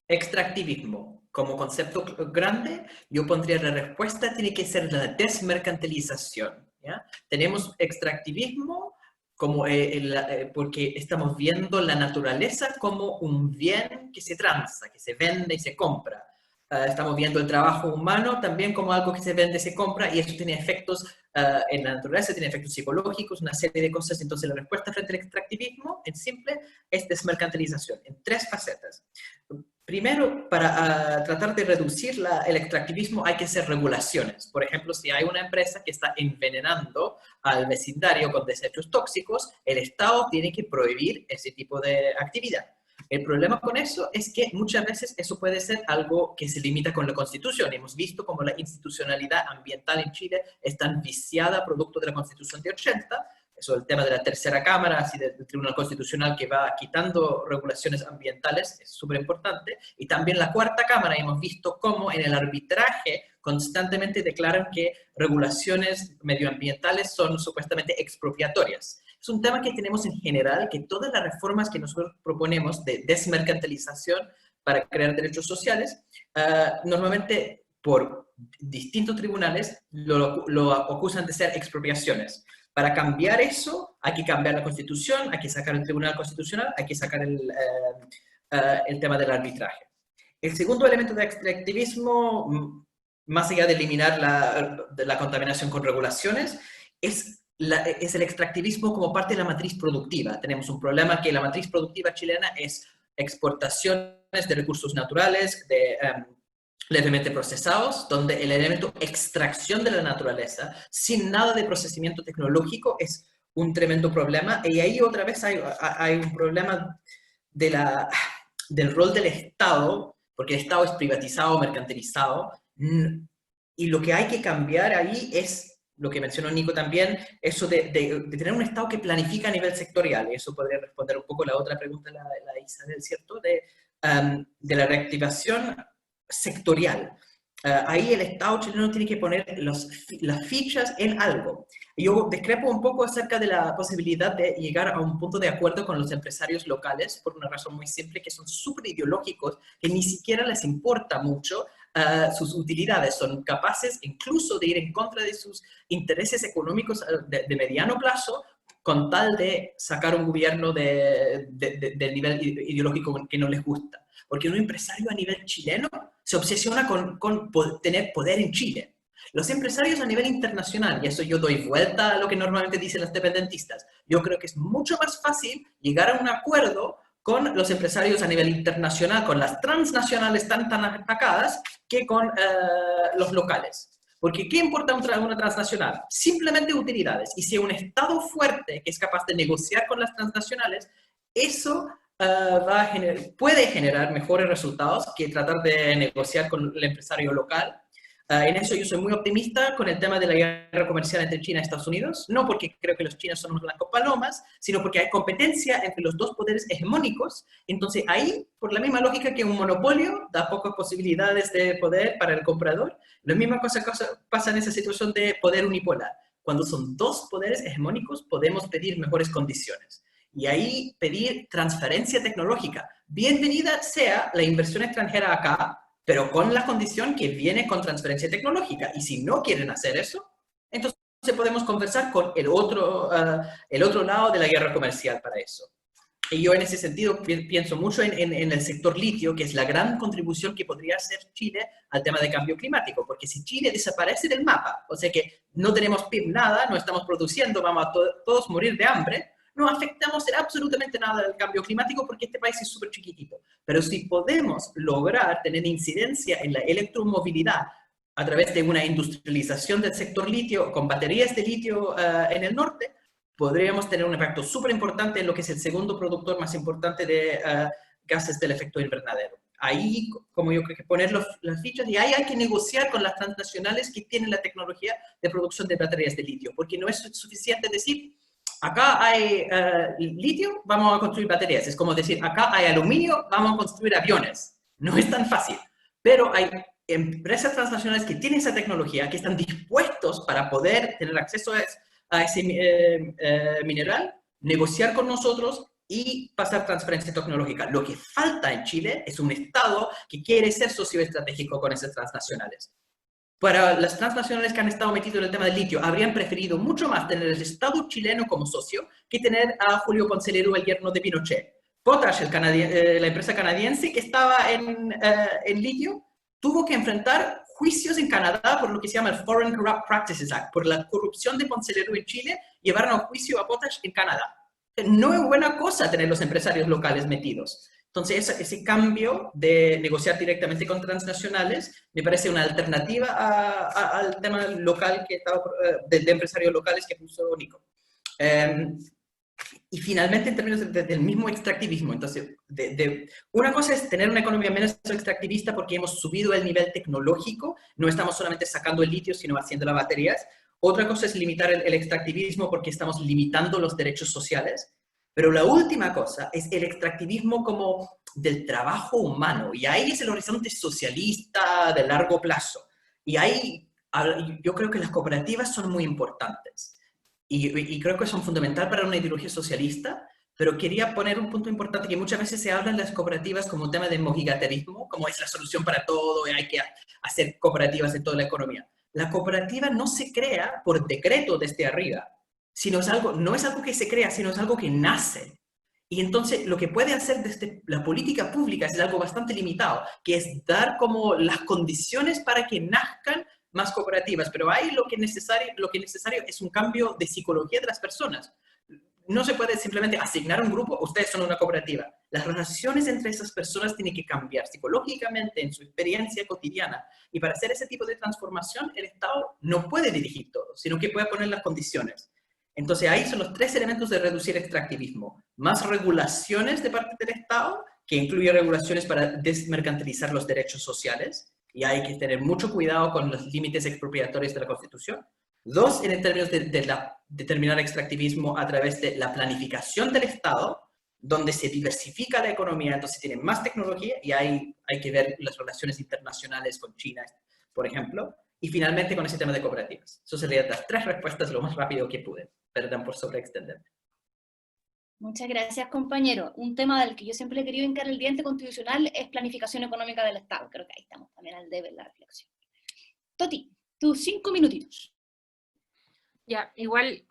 Extractivismo. Como concepto grande, yo pondría la respuesta tiene que ser la desmercantilización. ¿Ya? Tenemos extractivismo como, porque estamos viendo la naturaleza como un bien que se transa, que se vende y se compra. Estamos viendo el trabajo humano también como algo que se vende y se compra, y eso tiene efectos en la naturaleza, tiene efectos psicológicos, una serie de cosas. Entonces la respuesta frente al extractivismo, en simple, es desmercantilización, en 3 facetas. Primero, para tratar de reducir el extractivismo hay que hacer regulaciones. Por ejemplo, si hay una empresa que está envenenando al vecindario con desechos tóxicos, el Estado tiene que prohibir ese tipo de actividad. El problema con eso es que muchas veces eso puede ser algo que se limita con la Constitución. Hemos visto cómo la institucionalidad ambiental en Chile es tan viciada producto de la Constitución de 80, eso el tema de la tercera cámara, así del Tribunal Constitucional que va quitando regulaciones ambientales, es súper importante, y también la cuarta cámara hemos visto cómo en el arbitraje constantemente declaran que regulaciones medioambientales son supuestamente expropiatorias. Es un tema que tenemos en general, que todas las reformas que nosotros proponemos de desmercantilización para crear derechos sociales, normalmente por distintos tribunales lo acusan de ser expropiaciones. Para cambiar eso, hay que cambiar la Constitución, hay que sacar el Tribunal Constitucional, hay que sacar el tema del arbitraje. El segundo elemento de extractivismo, más allá de eliminar la contaminación con regulaciones, es el extractivismo como parte de la matriz productiva. Tenemos un problema que la matriz productiva chilena es exportaciones de recursos naturales, levemente procesados, donde el elemento extracción de la naturaleza, sin nada de procesamiento tecnológico, es un tremendo problema. Y ahí otra vez hay un problema del rol del Estado, porque el Estado es privatizado, mercantilizado, y lo que hay que cambiar ahí es lo que mencionó Nico también, eso de tener un Estado que planifica a nivel sectorial, y eso podría responder un poco la otra pregunta de la Isabel, ¿cierto? De la reactivación sectorial. Ahí el Estado chileno tiene que poner las fichas en algo. Yo discrepo un poco acerca de la posibilidad de llegar a un punto de acuerdo con los empresarios locales, por una razón muy simple, que son súper ideológicos, que ni siquiera les importa mucho sus utilidades, son capaces incluso de ir en contra de sus intereses económicos de mediano plazo, con tal de sacar un gobierno del nivel ideológico que no les gusta. Porque un empresario a nivel chileno se obsesiona con tener poder en Chile. Los empresarios a nivel internacional, y eso yo doy vuelta a lo que normalmente dicen los dependentistas, yo creo que es mucho más fácil llegar a un acuerdo con los empresarios a nivel internacional, con las transnacionales tan atacadas, que con los locales. Porque ¿qué importa una transnacional? Simplemente utilidades. Y si un Estado fuerte que es capaz de negociar con las transnacionales, eso puede generar mejores resultados que tratar de negociar con el empresario local. En eso yo soy muy optimista con el tema de la guerra comercial entre China y Estados Unidos, no porque creo que los chinos son unos blancos palomas, sino porque hay competencia entre los dos poderes hegemónicos. Entonces ahí, por la misma lógica que un monopolio da pocas posibilidades de poder para el comprador, la misma cosa pasa en esa situación de poder unipolar. Cuando son dos poderes hegemónicos, podemos pedir mejores condiciones. Y ahí pedir transferencia tecnológica. Bienvenida sea la inversión extranjera acá, pero con la condición que viene con transferencia tecnológica. Y si no quieren hacer eso, entonces podemos conversar con el otro lado de la guerra comercial para eso. Y yo en ese sentido pienso mucho en el sector litio, que es la gran contribución que podría hacer Chile al tema de cambio climático, porque si Chile desaparece del mapa, o sea que no tenemos PIB nada, no estamos produciendo, vamos a todos morir de hambre, no afectamos en absolutamente nada al cambio climático porque este país es súper chiquitito. Pero si podemos lograr tener incidencia en la electromovilidad a través de una industrialización del sector litio con baterías de litio en el norte, podríamos tener un impacto súper importante en lo que es el segundo productor más importante de gases del efecto invernadero. Ahí, como yo creo que poner las fichas, y ahí hay que negociar con las transnacionales que tienen la tecnología de producción de baterías de litio, porque no es suficiente decir, acá hay litio, vamos a construir baterías. Es como decir, acá hay aluminio, vamos a construir aviones. No es tan fácil. Pero hay empresas transnacionales que tienen esa tecnología, que están dispuestos para poder tener acceso a ese mineral, negociar con nosotros y pasar transferencia tecnológica. Lo que falta en Chile es un Estado que quiere ser socio estratégico con esas transnacionales. Para las transnacionales que han estado metidos en el tema del litio, habrían preferido mucho más tener el Estado chileno como socio que tener a Julio Ponce Lerú, el yerno de Pinochet. Potash, la empresa canadiense que estaba en litio, tuvo que enfrentar juicios en Canadá por lo que se llama el Foreign Corrupt Practices Act, por la corrupción de Ponce Lerú en Chile, llevaron a juicio a Potash en Canadá. No es buena cosa tener los empresarios locales metidos. Entonces, ese cambio de negociar directamente con transnacionales me parece una alternativa al tema local de empresarios locales que puso Nico. Y finalmente, en términos del mismo extractivismo, entonces, una cosa es tener una economía menos extractivista porque hemos subido el nivel tecnológico, no estamos solamente sacando el litio, sino haciendo las baterías. Otra cosa es limitar el extractivismo porque estamos limitando los derechos sociales. Pero la última cosa es el extractivismo como del trabajo humano, y ahí es el horizonte socialista de largo plazo. Y ahí yo creo que las cooperativas son muy importantes, y creo que son fundamental para una ideología socialista, pero quería poner un punto importante, que muchas veces se habla en las cooperativas como un tema de mojigaterismo, como es la solución para todo, y hay que hacer cooperativas en toda la economía. La cooperativa no se crea por decreto desde arriba. sino no es algo que se crea, sino es algo que nace. Y entonces lo que puede hacer desde la política pública es algo bastante limitado, que es dar como las condiciones para que nazcan más cooperativas. Pero ahí lo que es necesario es un cambio de psicología de las personas. No se puede simplemente asignar un grupo, ustedes son una cooperativa. Las relaciones entre esas personas tienen que cambiar psicológicamente en su experiencia cotidiana. Y para hacer ese tipo de transformación, el Estado no puede dirigir todo, sino que puede poner las condiciones. Entonces ahí son los 3 elementos de reducir extractivismo. Más regulaciones de parte del Estado, que incluye regulaciones para desmercantilizar los derechos sociales, y hay que tener mucho cuidado con los límites expropiatorios de la Constitución. 2, en términos de determinar extractivismo a través de la planificación del Estado, donde se diversifica la economía, entonces tiene más tecnología, y hay que ver las relaciones internacionales con China, por ejemplo. Y finalmente con ese tema de cooperativas. Eso serían las 3 respuestas lo más rápido que pude. Perdón por sobreextenderme. Muchas gracias, compañero. Un tema del que yo siempre he querido hincar el diente constitucional es planificación económica del Estado. Creo que ahí estamos también al debe en la reflexión. Toti, tus 5 minutitos. Ya, igual,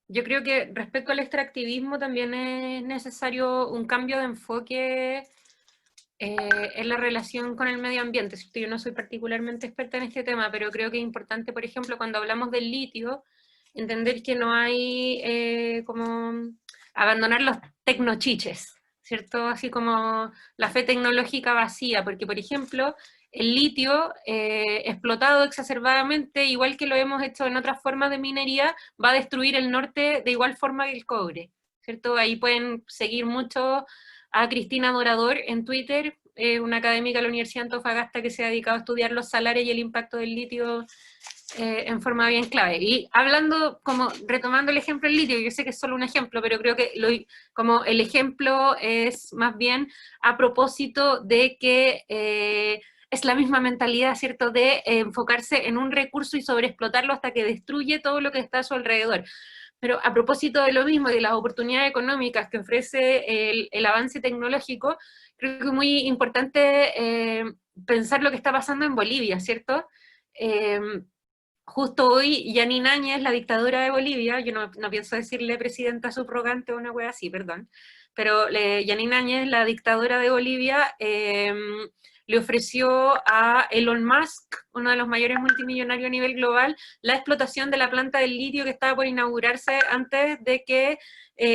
yo creo que respecto al extractivismo también es necesario un cambio de enfoque en la relación con el medio ambiente. Yo no soy particularmente experta en este tema, pero creo que es importante, por ejemplo, cuando hablamos del litio, entender que no hay como abandonar los tecnochiches, ¿cierto? Así como la fe tecnológica vacía, porque, por ejemplo, el litio explotado exacerbadamente, igual que lo hemos hecho en otras formas de minería, va a destruir el norte de igual forma que el cobre, ¿cierto? Ahí pueden seguir mucho a Cristina Morador en Twitter, una académica de la Universidad de Antofagasta que se ha dedicado a estudiar los salares y el impacto del litio en forma bien clave. Y hablando, como retomando el ejemplo del litio, yo sé que es solo un ejemplo, pero creo que como el ejemplo es más bien a propósito de que es la misma mentalidad, ¿cierto?, de enfocarse en un recurso y sobreexplotarlo hasta que destruye todo lo que está a su alrededor. Pero a propósito de lo mismo, de las oportunidades económicas que ofrece el avance tecnológico, creo que es muy importante pensar lo que está pasando en Bolivia, ¿cierto? Justo hoy, Yanine Áñez, la dictadura de Bolivia, yo no pienso decirle presidenta subrogante o una wea así, perdón, pero Yanine Áñez, la dictadora de Bolivia, le ofreció a Elon Musk, uno de los mayores multimillonarios a nivel global, la explotación de la planta del litio que estaba por inaugurarse antes de que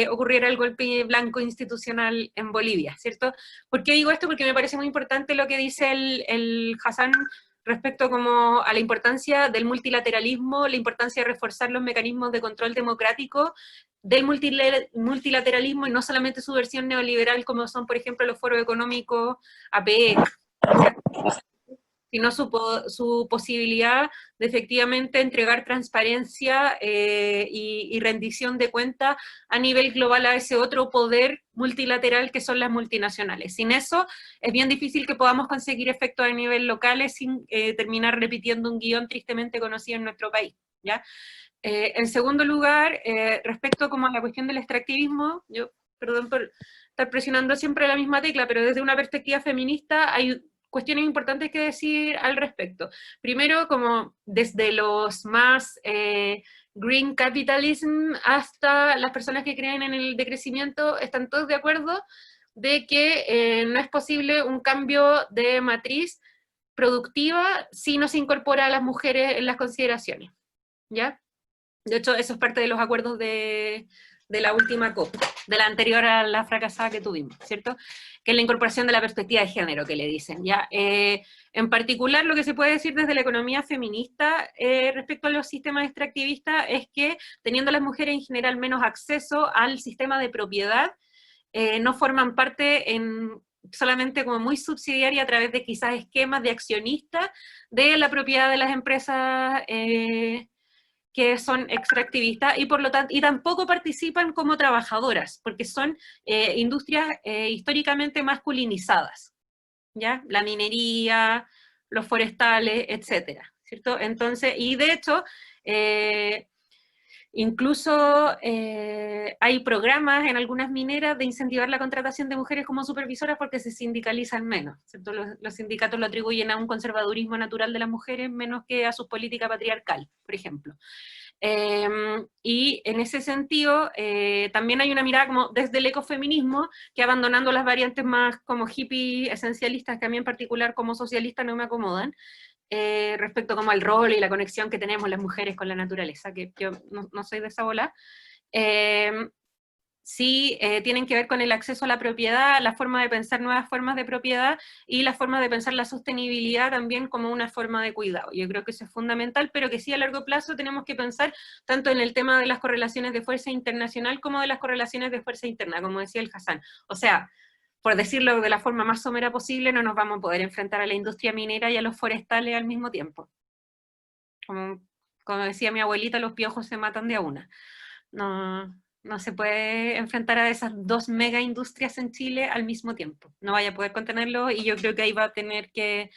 ocurriera el golpe blanco institucional en Bolivia, ¿cierto? ¿Por qué digo esto? Porque me parece muy importante lo que dice el Hassan respecto como a la importancia del multilateralismo, la importancia de reforzar los mecanismos de control democrático del multilateralismo y no solamente su versión neoliberal como son, por ejemplo, los foros económicos, APEC, sino su posibilidad de efectivamente entregar transparencia y rendición de cuentas a nivel global a ese otro poder multilateral que son las multinacionales. Sin eso es bien difícil que podamos conseguir efectos a nivel locales sin terminar repitiendo un guión tristemente conocido en nuestro país, ¿ya? En segundo lugar, respecto como a la cuestión del extractivismo, yo, perdón por estar presionando siempre la misma tecla, pero desde una perspectiva feminista hay cuestiones importantes que decir al respecto. Primero, como desde los más green capitalism hasta las personas que creen en el decrecimiento, están todos de acuerdo de que no es posible un cambio de matriz productiva si no se incorpora a las mujeres en las consideraciones, ¿ya? De hecho, eso es parte de los acuerdos de la última COP, de la anterior a la fracasada que tuvimos, ¿cierto? Que es la incorporación de la perspectiva de género, que le dicen, ¿ya? En particular, lo que se puede decir desde la economía feminista respecto a los sistemas extractivistas es que, teniendo las mujeres en general menos acceso al sistema de propiedad, no forman parte solamente como muy subsidiaria a través de quizás esquemas de accionistas de la propiedad de las empresas que son extractivistas y por lo tanto, y tampoco participan como trabajadoras, porque son industrias históricamente masculinizadas, ¿ya? La minería, los forestales, etcétera, ¿cierto? Entonces, y de hecho, incluso hay programas en algunas mineras de incentivar la contratación de mujeres como supervisoras porque se sindicalizan menos, ¿cierto? Los sindicatos lo atribuyen a un conservadurismo natural de las mujeres menos que a su política patriarcal, por ejemplo. Y en ese sentido, también hay una mirada como desde el ecofeminismo, que abandonando las variantes más como hippie esencialistas, que a mí en particular como socialista no me acomodan, respecto como al rol y la conexión que tenemos las mujeres con la naturaleza, que yo no soy de esa bola. Sí, tienen que ver con el acceso a la propiedad, la forma de pensar nuevas formas de propiedad y la forma de pensar la sostenibilidad también como una forma de cuidado. Yo creo que eso es fundamental, pero que sí a largo plazo tenemos que pensar tanto en el tema de las correlaciones de fuerza internacional como de las correlaciones de fuerza interna, como decía el Hassan. O sea, por decirlo de la forma más somera posible, no nos vamos a poder enfrentar a la industria minera y a los forestales al mismo tiempo. Como decía mi abuelita, los piojos se matan de a una. No se puede enfrentar a esas dos mega industrias en Chile al mismo tiempo. No vaya a poder contenerlo y yo creo que ahí va a tener que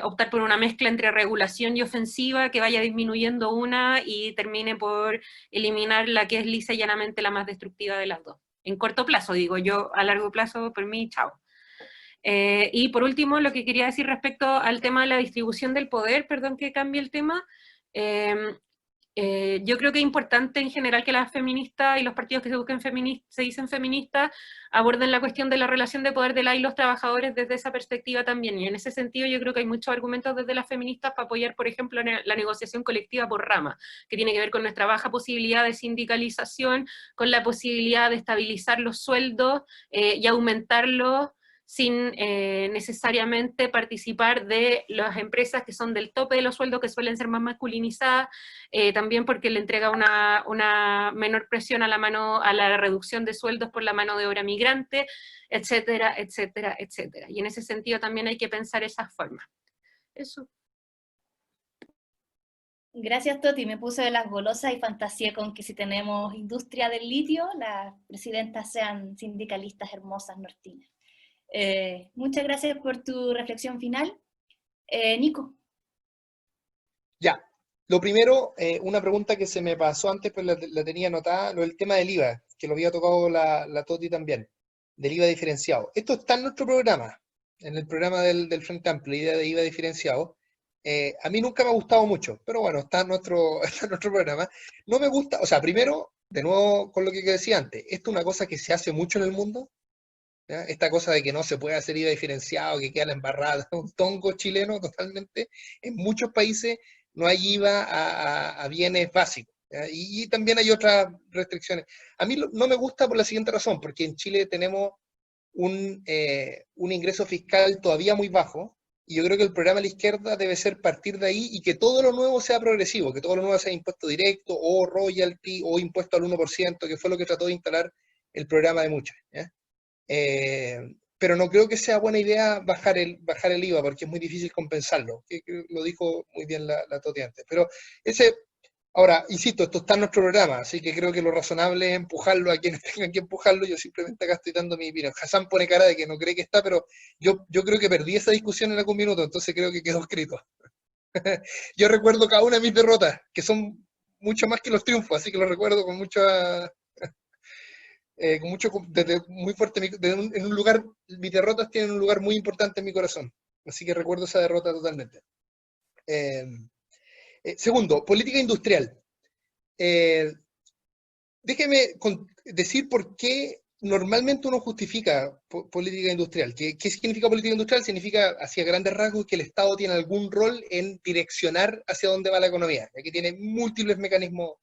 optar por una mezcla entre regulación y ofensiva que vaya disminuyendo una y termine por eliminar la que es lisa y llanamente la más destructiva de las dos. En corto plazo, digo yo, a largo plazo, por mí, chao. Y por último, lo que quería decir respecto al tema de la distribución del poder, perdón que cambie el tema, yo creo que es importante en general que las feministas y los partidos que se dicen feministas aborden la cuestión de la relación de poder de la y los trabajadores desde esa perspectiva también, y en ese sentido yo creo que hay muchos argumentos desde las feministas para apoyar, por ejemplo, la negociación colectiva por rama, que tiene que ver con nuestra baja posibilidad de sindicalización, con la posibilidad de estabilizar los sueldos y aumentarlos, sin necesariamente participar de las empresas que son del tope de los sueldos, que suelen ser más masculinizadas, también porque le entrega una menor presión a la reducción de sueldos por la mano de obra migrante, etcétera, etcétera, etcétera. Y en ese sentido también hay que pensar esas formas. Eso. Gracias, Toti. Me puse de las golosas y fantaseé con que si tenemos industria del litio, las presidentas sean sindicalistas hermosas nortinas. Muchas gracias por tu reflexión final. Nico. Ya, lo primero, una pregunta que se me pasó antes, pero la tenía anotada, lo del tema del IVA, que lo había tocado la Toti también, del IVA diferenciado. Esto está en nuestro programa, en el programa del Frente Amplio, la idea de IVA diferenciado. A mí nunca me ha gustado mucho, pero bueno, está en está en nuestro programa. No me gusta, o sea, primero, de nuevo con lo que decía antes, esto es una cosa que se hace mucho en el mundo, ¿ya? Esta cosa de que no se puede hacer IVA diferenciado, que queda la embarrada, un tongo chileno totalmente. En muchos países no hay IVA a bienes básicos, ¿ya? Y también hay otras restricciones. A mí no me gusta por la siguiente razón, porque en Chile tenemos un ingreso fiscal todavía muy bajo, y yo creo que el programa de la izquierda debe ser partir de ahí y que todo lo nuevo sea progresivo, que todo lo nuevo sea impuesto directo o royalty o impuesto al 1%, que fue lo que trató de instalar el programa de muchos, ¿ya? Pero no creo que sea buena idea bajar el IVA, porque es muy difícil compensarlo, que lo dijo muy bien la Toti antes. Pero ahora, insisto, esto está en nuestro programa, así que creo que lo razonable es empujarlo a quienes tengan que empujarlo. Yo simplemente acá estoy dando mi opinión. Hassan pone cara de que no cree que está, pero yo creo que perdí esa discusión en algún minuto, entonces creo que quedó escrito. Yo recuerdo cada una de mis derrotas, que son mucho más que los triunfos, así que lo recuerdo con mucha... desde muy fuerte, en un lugar, mis derrotas tienen un lugar muy importante en mi corazón, así que recuerdo esa derrota totalmente. Segundo, política industrial. Déjeme decir por qué normalmente uno justifica política industrial. ¿Qué significa política industrial? Significa, hacia grandes rasgos, que el Estado tiene algún rol en direccionar hacia dónde va la economía, ya que tiene múltiples mecanismos.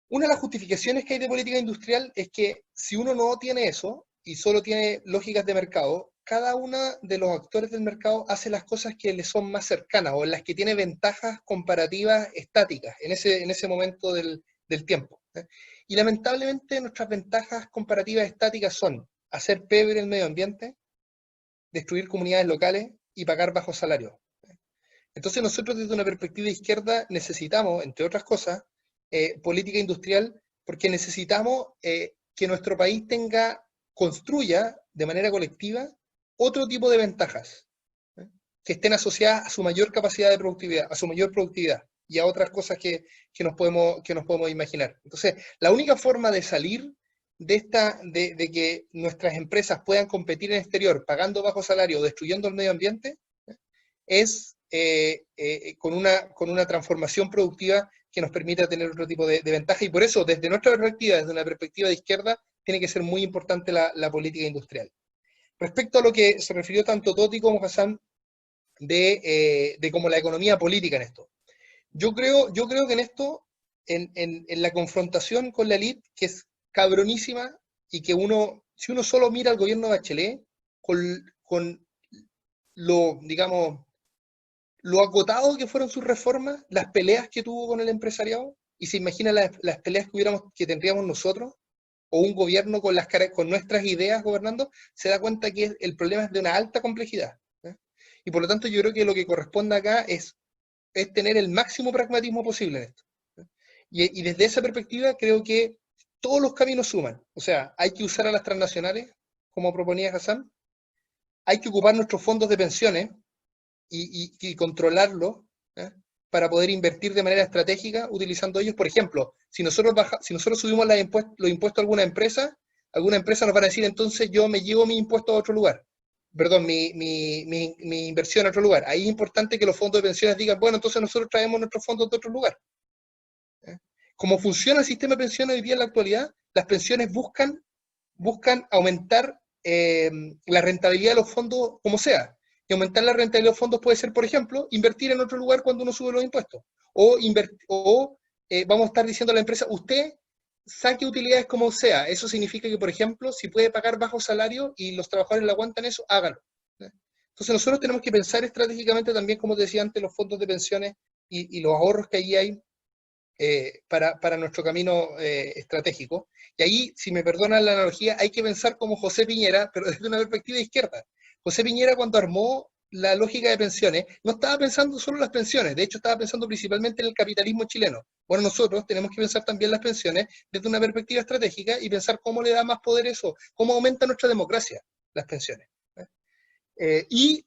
Una de las justificaciones que hay de política industrial es que si uno no tiene eso y solo tiene lógicas de mercado, cada uno de los actores del mercado hace las cosas que le son más cercanas o en las que tiene ventajas comparativas estáticas en ese momento del tiempo. Y lamentablemente nuestras ventajas comparativas estáticas son hacer pebre el medio ambiente, destruir comunidades locales y pagar bajos salarios. Entonces nosotros desde una perspectiva izquierda necesitamos, entre otras cosas, política industrial, porque necesitamos que nuestro país construya de manera colectiva otro tipo de ventajas, que estén asociadas a su mayor capacidad de productividad, a su mayor productividad y a otras cosas que nos podemos imaginar. Entonces, la única forma de salir de que nuestras empresas puedan competir en el exterior pagando bajo salario o destruyendo el medio ambiente es con una transformación productiva que nos permita tener otro tipo de ventaja, y por eso, desde nuestra perspectiva, desde una perspectiva de izquierda, tiene que ser muy importante la política industrial. Respecto a lo que se refirió tanto Toti como Hassan de como la economía política en esto. Yo creo que en esto, en la confrontación con la élite, que es cabronísima, y que si uno solo mira al gobierno de Bachelet, con lo, digamos, lo acotado que fueron sus reformas, las peleas que tuvo con el empresariado, y se imagina las peleas que tendríamos nosotros, o un gobierno con nuestras ideas gobernando, se da cuenta que el problema es de una alta complejidad. Y por lo tanto yo creo que lo que corresponde acá es tener el máximo pragmatismo posible en esto. Y desde esa perspectiva creo que todos los caminos suman. O sea, hay que usar a las transnacionales, como proponía Hassan, hay que ocupar nuestros fondos de pensiones y controlarlos, para poder invertir de manera estratégica utilizando ellos. Por ejemplo, si nosotros subimos los impuestos a alguna empresa nos van a decir, entonces yo me llevo mi impuesto a otro lugar. Perdón, mi inversión a otro lugar. Ahí es importante que los fondos de pensiones digan, bueno, entonces nosotros traemos nuestros fondos de otro lugar. Como funciona el sistema de pensiones hoy día en la actualidad, las pensiones buscan aumentar la rentabilidad de los fondos como sea. Y aumentar la rentabilidad de los fondos puede ser, por ejemplo, invertir en otro lugar cuando uno sube los impuestos. O vamos a estar diciendo a la empresa, usted saque utilidades como sea. Eso significa que, por ejemplo, si puede pagar bajo salario y los trabajadores le aguantan eso, hágalo. Entonces nosotros tenemos que pensar estratégicamente también, como te decía antes, los fondos de pensiones y los ahorros que allí hay para nuestro camino estratégico. Y ahí, si me perdonan la analogía, hay que pensar como José Piñera, pero desde una perspectiva de izquierda. José Piñera, cuando armó la lógica de pensiones, no estaba pensando solo en las pensiones, de hecho estaba pensando principalmente en el capitalismo chileno. Bueno, nosotros tenemos que pensar también las pensiones desde una perspectiva estratégica y pensar cómo le da más poder eso, cómo aumenta nuestra democracia las pensiones. Y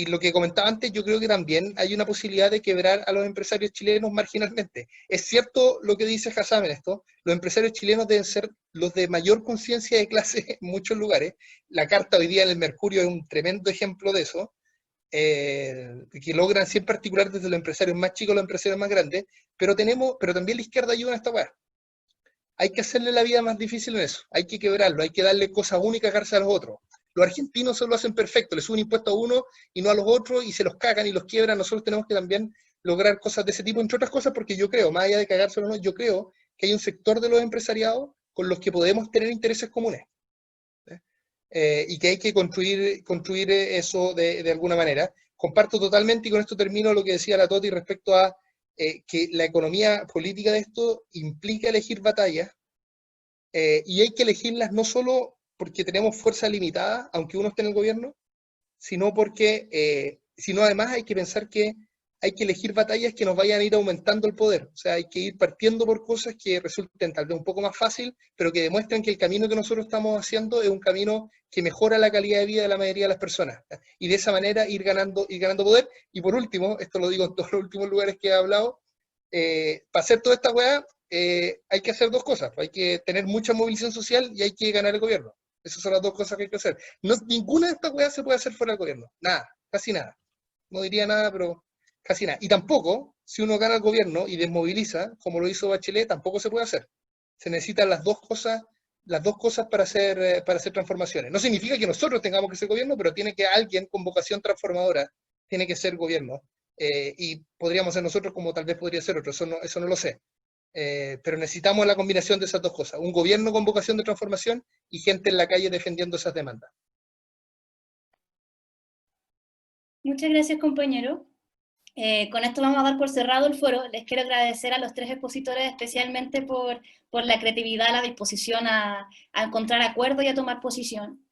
lo que comentaba antes, yo creo que también hay una posibilidad de quebrar a los empresarios chilenos marginalmente. Es cierto lo que dice Hassan en esto, los empresarios chilenos deben ser los de mayor conciencia de clase en muchos lugares. La carta hoy día en el Mercurio es un tremendo ejemplo de eso, que logran siempre articular desde los empresarios más chicos a los empresarios más grandes, pero también la izquierda ayuda en esta weá. Hay que hacerle la vida más difícil en eso, hay que quebrarlo, hay que darle cosas únicas a cárcel a los otros. Los argentinos se lo hacen perfecto, les suben impuesto a uno y no a los otros, y se los cagan y los quiebran. Nosotros tenemos que también lograr cosas de ese tipo, entre otras cosas, porque yo creo, más allá de cagárselo o no, yo creo que hay un sector de los empresariados con los que podemos tener intereses comunes. Y que hay que construir eso de alguna manera. Comparto totalmente, y con esto termino, lo que decía la Toti respecto a que la economía política de esto implica elegir batallas, y hay que elegirlas no solo porque tenemos fuerza limitada, aunque uno esté en el gobierno, sino además hay que pensar que hay que elegir batallas que nos vayan a ir aumentando el poder. O sea, hay que ir partiendo por cosas que resulten tal vez un poco más fácil, pero que demuestren que el camino que nosotros estamos haciendo es un camino que mejora la calidad de vida de la mayoría de las personas. Y de esa manera ir ganando poder. Y por último, esto lo digo en todos los últimos lugares que he hablado, para hacer toda esta weá, hay que hacer dos cosas. Hay que tener mucha movilización social y hay que ganar el gobierno. Esas son las dos cosas que hay que hacer. Ninguna de estas weas se puede hacer fuera del gobierno. Nada, casi nada. No diría nada, pero casi nada. Y tampoco, si uno gana el gobierno y desmoviliza, como lo hizo Bachelet, tampoco se puede hacer. Se necesitan las dos cosas para hacer transformaciones. No significa que nosotros tengamos que ser gobierno, pero tiene que alguien con vocación transformadora, tiene que ser gobierno. Y podríamos ser nosotros, como tal vez podría ser otro, eso no lo sé. Pero necesitamos la combinación de esas dos cosas, un gobierno con vocación de transformación y gente en la calle defendiendo esas demandas. Muchas gracias, compañero. Con esto vamos a dar por cerrado el foro. Les quiero agradecer a los tres expositores especialmente por la creatividad, la disposición a encontrar acuerdo y a tomar posición.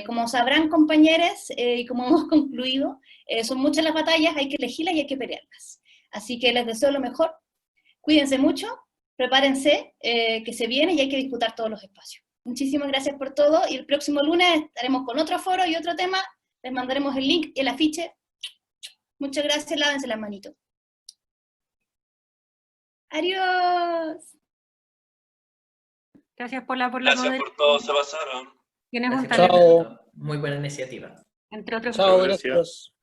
Como sabrán, compañeros, y como hemos concluido, son muchas las batallas, hay que elegirlas y hay que pelearlas. Así que les deseo lo mejor. Cuídense mucho, prepárense, que se viene y hay que disputar todos los espacios. Muchísimas gracias por todo, y el próximo lunes estaremos con otro foro y otro tema. Les mandaremos el link y el afiche. Muchas gracias, lávense las manitos. Adiós. Gracias por la Gracias por todo, se pasaron. Tienes un Gracias, talento, Chao. muy buena iniciativa. entre otros. Chao, gracias. gracias.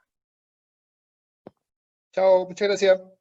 Chao, muchas gracias.